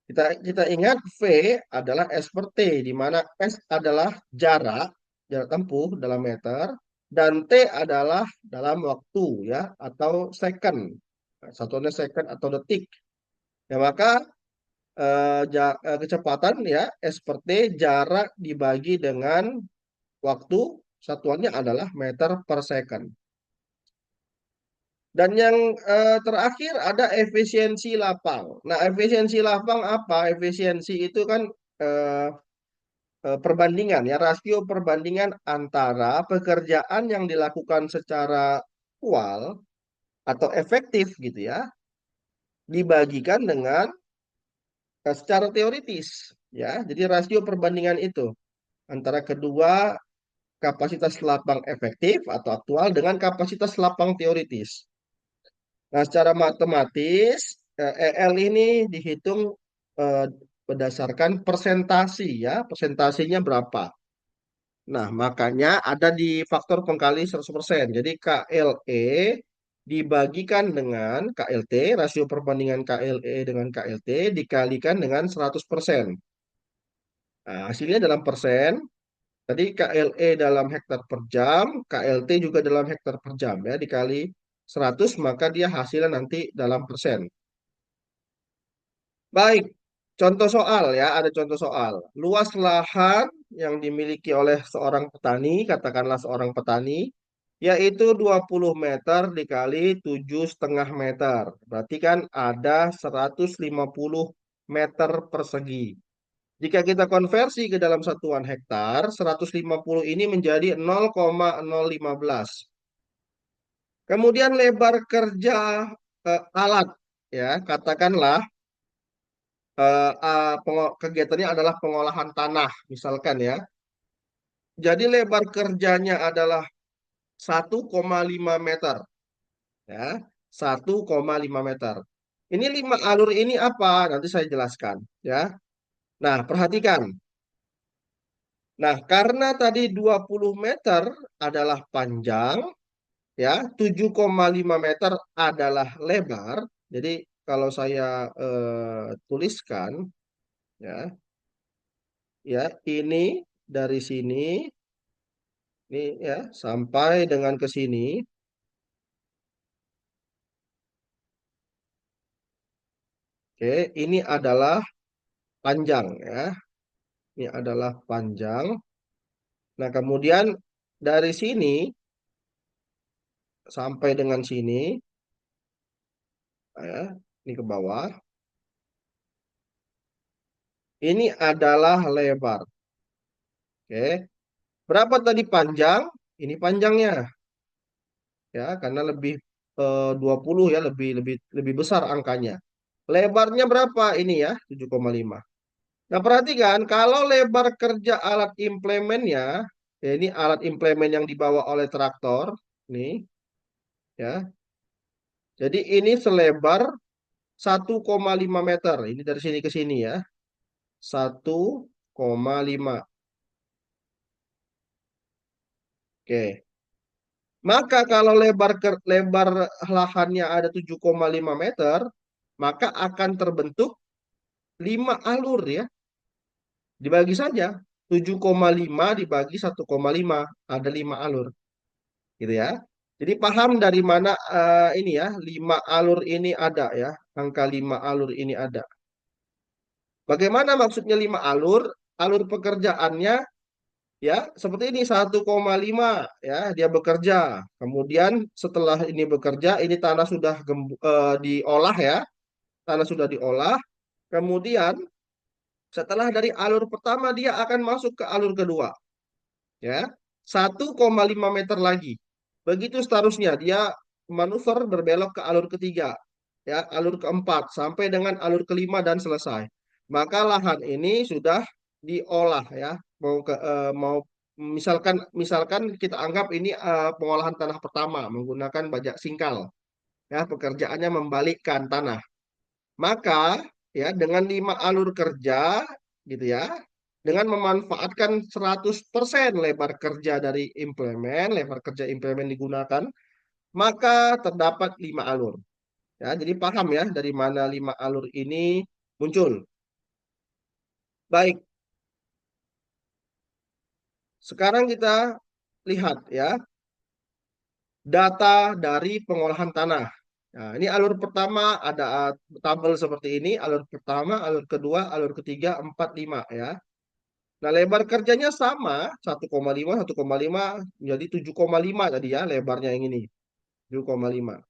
Kita ingat V adalah S per T, di mana S adalah jarak, jarak tempuh dalam meter, dan T adalah dalam waktu ya atau second. Satuannya second atau detik. Ya maka kecepatan ya S per T jarak dibagi dengan waktu satuannya adalah meter per second. Dan yang terakhir ada efisiensi lapang. Nah, efisiensi lapang apa? Efisiensi itu kan eh, perbandingan ya, rasio perbandingan antara pekerjaan yang dilakukan secara aktual atau efektif gitu ya, dibagikan dengan secara teoritis ya. Jadi rasio perbandingan itu antara kedua kapasitas lapang efektif atau aktual dengan kapasitas lapang teoritis. Nah, secara matematis, EL ini dihitung eh, berdasarkan persentasi ya, persentasinya berapa. Nah, makanya ada di faktor pengkali 100%. Jadi KLE dibagikan dengan KLT, rasio perbandingan KLE dengan KLT dikalikan dengan 100%. Nah, hasilnya dalam persen. Tadi KLE dalam hektar per jam, KLT juga dalam hektar per jam ya, dikali 100 maka dia hasilnya nanti dalam persen. Baik, contoh soal ya, ada contoh soal. Luas lahan yang dimiliki oleh seorang petani, katakanlah seorang petani, yaitu 20 meter dikali 7,5 meter. Berarti kan ada 150 meter persegi. Jika kita konversi ke dalam satuan hektar, 150 ini menjadi 0,015. Kemudian lebar kerja alat, ya, katakanlah kegiatannya adalah pengolahan tanah, misalkan ya. Jadi lebar kerjanya adalah 1,5 meter, ya, 1,5 meter. Ini 5 alur ini apa? Nanti saya jelaskan, ya. Nah, perhatikan. Nah, karena tadi 20 meter adalah panjang, ya, 7,5 meter adalah lebar. Jadi kalau saya tuliskan, ya, ya, ini dari sini, ini ya, sampai dengan ke sini. Oke, ini adalah panjang ya. Ini adalah panjang. Nah, kemudian dari sini sampai dengan sini, ya, ini ke bawah. Ini adalah lebar. Oke, berapa tadi panjang? Ini panjangnya ya, karena lebih 20 ya, lebih lebih lebih besar angkanya. Lebarnya berapa ini ya? 7,5. Nah, perhatikan kalau lebar kerja alat implemennya, ya ini alat implemen yang dibawa oleh traktor, nih, ya. Jadi ini selebar 1,5 meter. Ini dari sini ke sini ya. 1,5. Oke. Maka kalau lebar lahannya ada 7,5 meter, maka akan terbentuk 5 alur ya. Dibagi saja. 7,5 dibagi 1,5 ada 5 alur. Gitu ya. Jadi paham dari mana ini ya, 5 alur ini ada ya. Angka 5 alur ini ada. Bagaimana maksudnya 5 alur? Alur pekerjaannya ya seperti ini 1,5 ya dia bekerja. Kemudian setelah ini bekerja, ini tanah sudah diolah ya. Tanah sudah diolah. Kemudian setelah dari alur pertama dia akan masuk ke alur kedua ya. 1,5 meter lagi. Begitu seterusnya dia manuver berbelok ke alur ketiga ya, alur keempat sampai dengan alur kelima dan selesai. Maka lahan ini sudah diolah ya. Mau misalkan misalkan kita anggap ini pengolahan tanah pertama menggunakan bajak singkal ya, pekerjaannya membalikkan tanah. Maka ya dengan 5 alur kerja gitu ya, dengan memanfaatkan 100% lebar kerja dari implemen, lebar kerja implemen digunakan, maka terdapat 5 alur. Ya, jadi paham ya dari mana 5 alur ini muncul. Baik, Sekarang kita lihat ya data dari pengolahan tanah. Nah, ini alur pertama ada tabel seperti ini, alur pertama, alur kedua, alur ketiga, 4, 5 ya. Nah, lebar kerjanya sama, 1,5 menjadi 7,5 tadi ya, lebarnya yang ini, 7,5.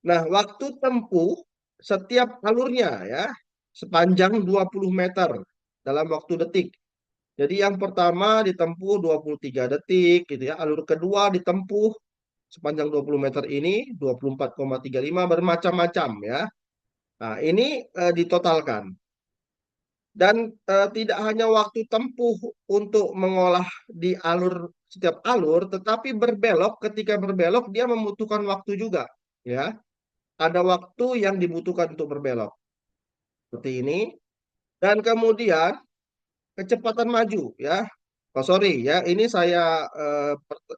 Nah, waktu tempuh setiap alurnya ya, sepanjang 20 meter dalam waktu detik. Jadi yang pertama ditempuh 23 detik gitu ya. Alur kedua ditempuh sepanjang 20 meter ini 24,35 bermacam-macam ya. Nah, ini ditotalkan. Dan tidak hanya waktu tempuh untuk mengolah di alur setiap alur, tetapi berbelok ketika berbelok dia membutuhkan waktu juga ya. Ada waktu yang dibutuhkan untuk berbelok seperti ini. Dan kemudian kecepatan maju ya. Oh sorry ya, ini saya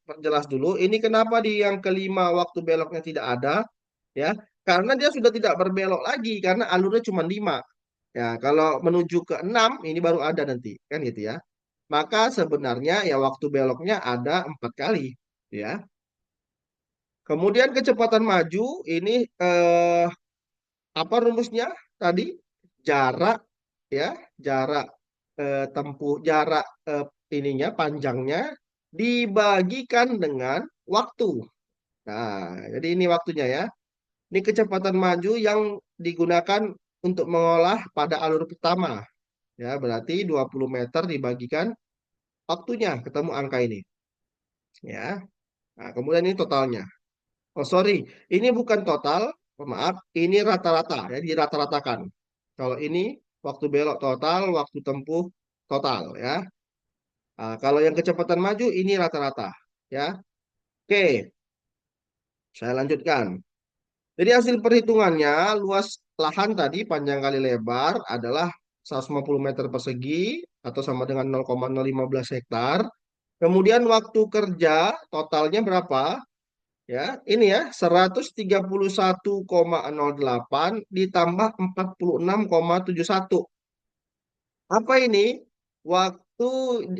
perjelas dulu. Ini kenapa di yang kelima waktu beloknya tidak ada ya? Karena dia sudah tidak berbelok lagi karena alurnya cuma 5. Ya, kalau menuju ke 6 ini baru ada nanti kan gitu ya. Maka sebenarnya ya waktu beloknya ada 4 kali ya. Kemudian kecepatan maju ini apa rumusnya tadi? Jarak ya, jarak tempuh jarak ininya panjangnya dibagikan dengan waktu. Nah, jadi ini waktunya ya. Ini kecepatan maju yang digunakan untuk mengolah pada alur pertama. Ya, berarti 20 meter dibagikan waktunya, ketemu angka ini. Ya. Nah, kemudian ini totalnya. Oh, sorry. Ini bukan total, maaf, ini rata-rata ya, dirata-ratakan. Kalau ini waktu belok total, waktu tempuh total ya. Nah, kalau yang kecepatan maju ini rata-rata ya. Oke, saya lanjutkan. Jadi hasil perhitungannya luas lahan tadi panjang kali lebar adalah 150 meter persegi atau sama dengan 0,015 hektar. Kemudian waktu kerja totalnya berapa? Ya, ini ya 131,08 ditambah 46,71. Apa ini? Waktu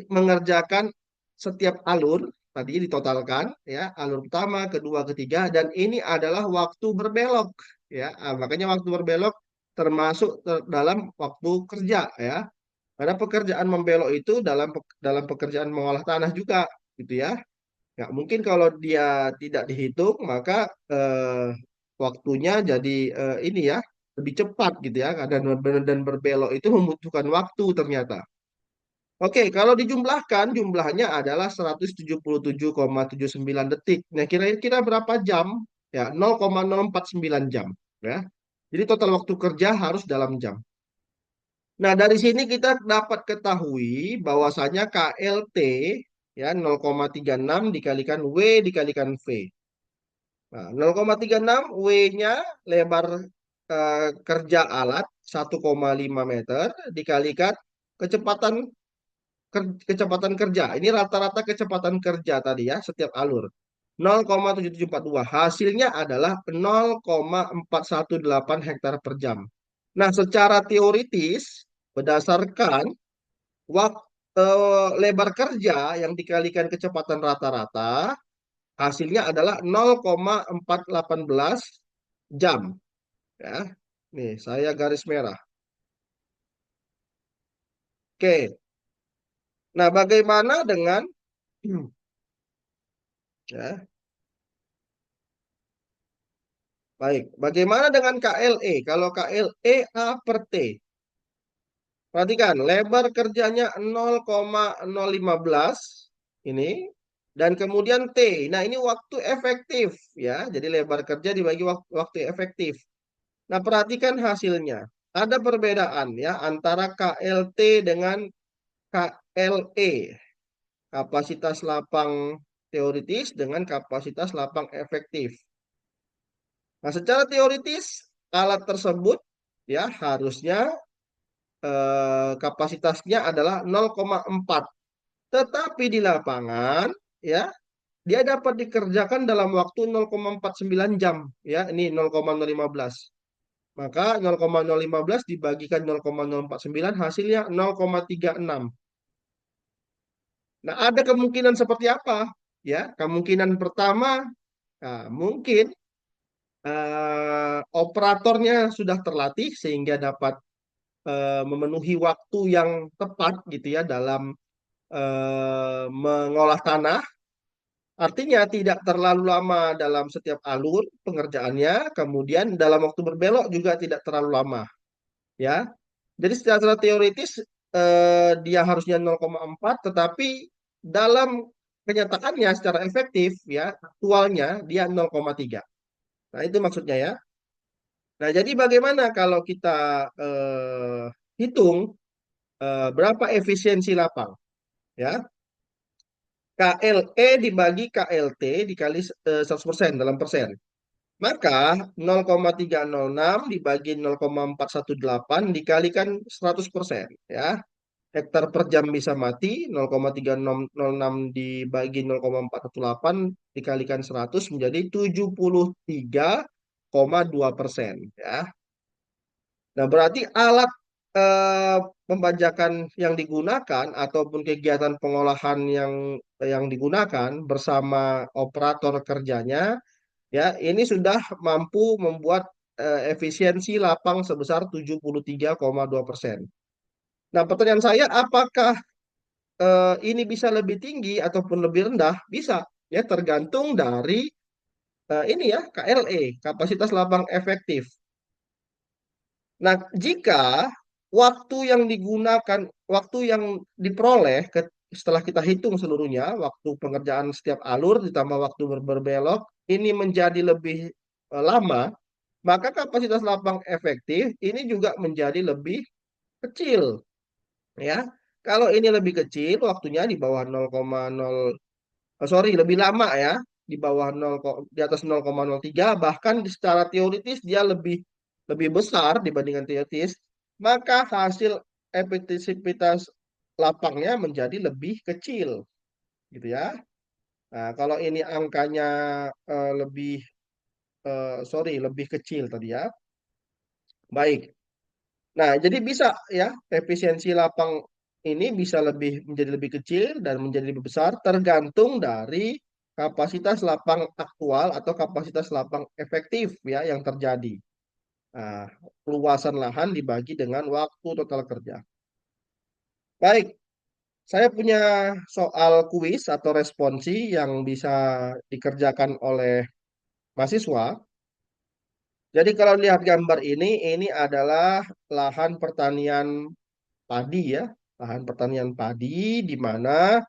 mengerjakan setiap alur tadi ditotalkan ya, alur pertama, kedua, ketiga dan ini adalah waktu berbelok ya. Makanya waktu berbelok termasuk dalam waktu kerja ya. Karena pekerjaan membelok itu dalam pekerjaan mengolah tanah juga gitu ya. Nggak mungkin kalau dia tidak dihitung maka waktunya jadi ini ya lebih cepat gitu ya. Dan berbelok itu membutuhkan waktu ternyata. Oke, kalau dijumlahkan jumlahnya adalah 177,79 detik. Nah, kira-kira berapa jam? Ya, 0,049 jam ya. Jadi total waktu kerja harus dalam jam. Nah, dari sini kita dapat ketahui bahwasanya KLT ya 0,36 dikalikan W dikalikan V. Nah, 0,36 W-nya lebar kerja alat 1,5 meter dikalikan kecepatan kecepatan kerja. Ini rata-rata kecepatan kerja tadi ya setiap alur. 0,7742. Hasilnya adalah 0,418 hektar per jam. Nah, secara teoritis berdasarkan waktu lebar kerja yang dikalikan kecepatan rata-rata, hasilnya adalah 0,418 jam. Ya, nih saya garis merah. Oke. Nah, bagaimana dengan ya, baik. Bagaimana dengan KLE? Kalau KLE A per T. Perhatikan, lebar kerjanya 0,015 ini dan kemudian T. Nah, ini waktu efektif ya. Jadi lebar kerja dibagi waktu efektif. Nah, perhatikan hasilnya. Ada perbedaan ya antara KLT dengan KLE. Kapasitas lapang teoritis dengan kapasitas lapang efektif. Nah, secara teoritis alat tersebut ya harusnya kapasitasnya adalah 0,4. Tetapi di lapangan ya dia dapat dikerjakan dalam waktu 0,49 jam ya. Ini 0,015. Maka 0,015 dibagikan 0,049 hasilnya 0,36. Nah, ada kemungkinan seperti apa? Ya, kemungkinan pertama, nah, mungkin operatornya sudah terlatih sehingga dapat memenuhi waktu yang tepat gitu ya dalam mengolah tanah. Artinya tidak terlalu lama dalam setiap alur pengerjaannya, kemudian dalam waktu berbelok juga tidak terlalu lama, ya. Jadi secara teoritis dia harusnya 0,4, tetapi dalam kenyataannya secara efektif ya aktualnya dia 0,3. Nah, itu maksudnya ya. Nah, jadi bagaimana kalau kita hitung berapa efisiensi lapang ya? KLE dibagi KLT dikali 100% dalam persen. Maka 0,306 dibagi 0,418 dikalikan 100% ya. Hektar per jam bisa mati, 0,306 dibagi 0,418 dikalikan 100 menjadi 73,2% ya. Nah, berarti alat eh, pembajakan yang digunakan ataupun kegiatan pengolahan yang digunakan bersama operator kerjanya ya ini sudah mampu membuat efisiensi lapang sebesar 73,2%. Nah, pertanyaan saya apakah ini bisa lebih tinggi ataupun lebih rendah? Bisa ya tergantung dari ini ya KLE, kapasitas lapang efektif. Nah, jika waktu yang digunakan, waktu yang diperoleh setelah kita hitung seluruhnya, waktu pengerjaan setiap alur ditambah waktu berbelok, ini menjadi lebih lama, maka kapasitas lapang efektif ini juga menjadi lebih kecil, ya. Kalau ini lebih kecil, waktunya di bawah 0,0, sorry, lebih lama ya, di bawah 0, di atas 0,03, bahkan secara teoritis dia lebih lebih besar dibandingkan teoritis, maka hasil efektivitas lapangnya menjadi lebih kecil, gitu ya. Nah, kalau ini angkanya lebih sorry, lebih kecil tadi ya. Baik. Nah, jadi bisa ya efisiensi lapang ini bisa menjadi lebih kecil dan menjadi lebih besar tergantung dari kapasitas lapang aktual atau kapasitas lapang efektif ya yang terjadi. Nah, luasan lahan dibagi dengan waktu total kerja. Baik, saya punya soal kuis atau responsi yang bisa dikerjakan oleh mahasiswa. Jadi kalau lihat gambar ini adalah lahan pertanian padi ya, lahan pertanian padi di mana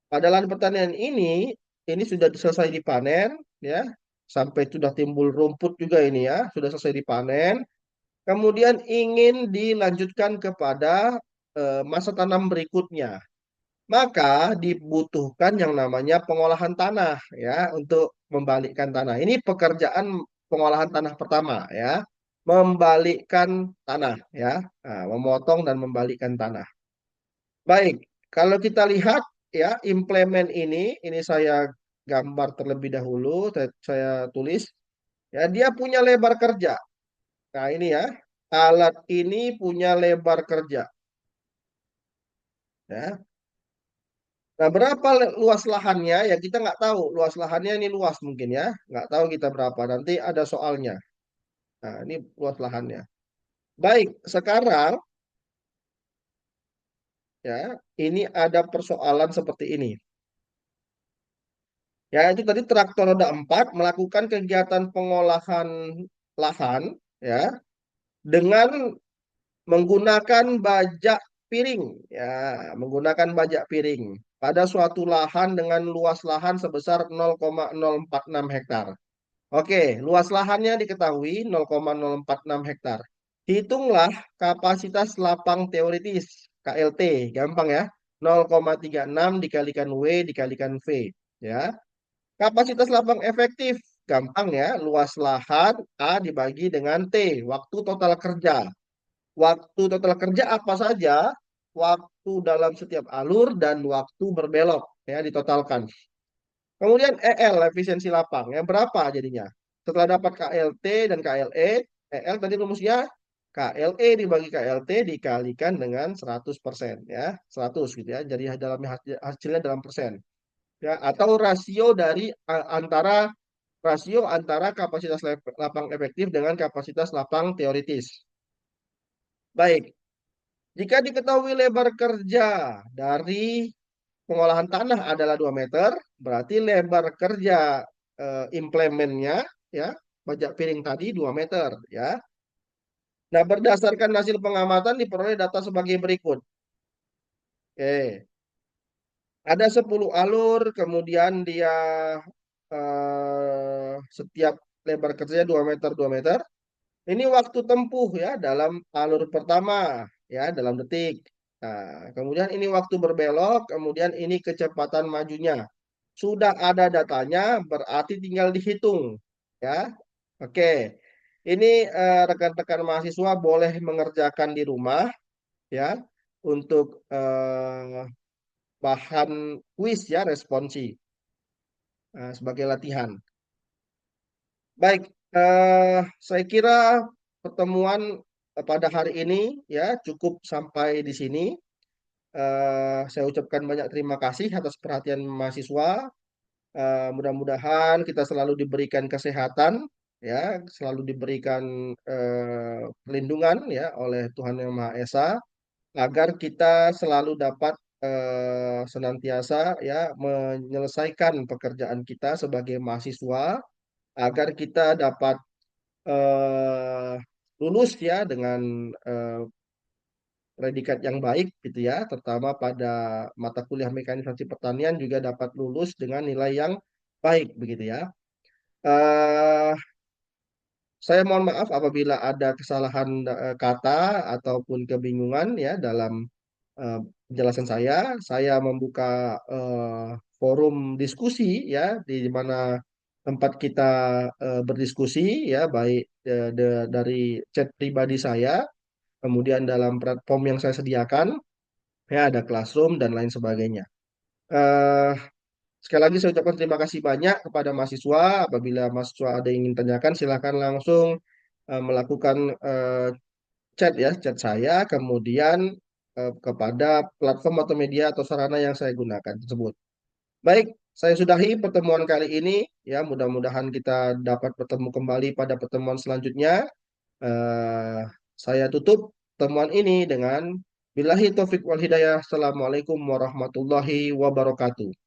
pada lahan pertanian ini sudah selesai dipanen ya, sampai sudah timbul rumput juga ini ya, sudah selesai dipanen. Kemudian ingin dilanjutkan kepada masa tanam berikutnya. Maka dibutuhkan yang namanya pengolahan tanah ya untuk membalikkan tanah. Ini pekerjaan pengolahan tanah pertama ya, membalikkan tanah ya, nah, memotong dan membalikkan tanah. Baik, kalau kita lihat ya implement ini saya gambar terlebih dahulu, saya tulis ya dia punya lebar kerja. Nah ini ya, alat ini punya lebar kerja ya. Nah, berapa luas lahannya? Ya kita nggak tahu. Luas lahannya ini luas mungkin ya. Nggak tahu kita berapa. Nanti ada soalnya. Nah, ini luas lahannya. Baik, sekarang ya ini ada persoalan seperti ini. Ya, itu tadi traktor roda 4 melakukan kegiatan pengolahan lahan ya dengan menggunakan bajak piring ya, menggunakan bajak piring pada suatu lahan dengan luas lahan sebesar 0,046 hektar. Oke, luas lahannya diketahui 0,046 hektar. Hitunglah kapasitas lapang teoritis KLT, gampang ya. 0,36 dikalikan W dikalikan V, ya. Kapasitas lapang efektif, gampang ya. Luas lahan A dibagi dengan T, waktu total kerja. Waktu total kerja apa saja? Waktu dalam setiap alur dan waktu berbelok, ya, ditotalkan. Kemudian efisiensi lapang. Yang berapa jadinya? Setelah dapat KLT dan KLE, tadi rumusnya KLE dibagi KLT dikalikan dengan 100% ya, 100 gitu ya. Jadi dalamnya hasilnya dalam persen. Ya, atau rasio antara kapasitas lapang efektif dengan kapasitas lapang teoritis. Baik, jika diketahui lebar kerja dari pengolahan tanah adalah 2 meter, berarti lebar kerja implementnya ya, bajak piring tadi 2 meter ya. Nah, berdasarkan hasil pengamatan diperoleh data sebagai berikut. Oke, ada 10 alur, kemudian dia setiap lebar kerjanya 2 meter 2 meter. Ini waktu tempuh ya dalam alur pertama ya dalam detik. Nah, kemudian ini waktu berbelok, kemudian ini kecepatan majunya. Sudah ada datanya, berarti tinggal dihitung ya. Oke. Ini rekan-rekan mahasiswa boleh mengerjakan di rumah ya untuk bahan kuis ya responsi sebagai latihan. Baik, saya kira pertemuan pada hari ini ya cukup sampai di sini. Saya ucapkan banyak terima kasih atas perhatian mahasiswa. Mudah-mudahan kita selalu diberikan kesehatan, ya, selalu diberikan perlindungan ya oleh Tuhan Yang Maha Esa, agar kita selalu dapat senantiasa ya menyelesaikan pekerjaan kita sebagai mahasiswa, agar kita dapat eh, lulus ya dengan eh, predikat yang baik gitu ya, terutama pada mata kuliah mekanisasi pertanian juga dapat lulus dengan nilai yang baik begitu ya. Eh, saya mohon maaf apabila ada kesalahan kata ataupun kebingungan ya dalam eh, penjelasan saya. Saya membuka forum diskusi ya di mana tempat kita berdiskusi ya baik dari chat pribadi saya, kemudian dalam platform yang saya sediakan ya ada Classroom dan lain sebagainya. Eh, Sekali lagi saya ucapkan terima kasih banyak kepada mahasiswa. Apabila mahasiswa ada yang ingin tanyakan, silakan langsung melakukan chat ya, chat saya, kemudian kepada platform atau media atau sarana yang saya gunakan tersebut. Baik, saya sudahi pertemuan kali ini. Ya, mudah-mudahan kita dapat bertemu kembali pada pertemuan selanjutnya. Eh, saya tutup pertemuan ini dengan Billahi taufik wal hidayah. Assalamualaikum warahmatullahi wabarakatuh.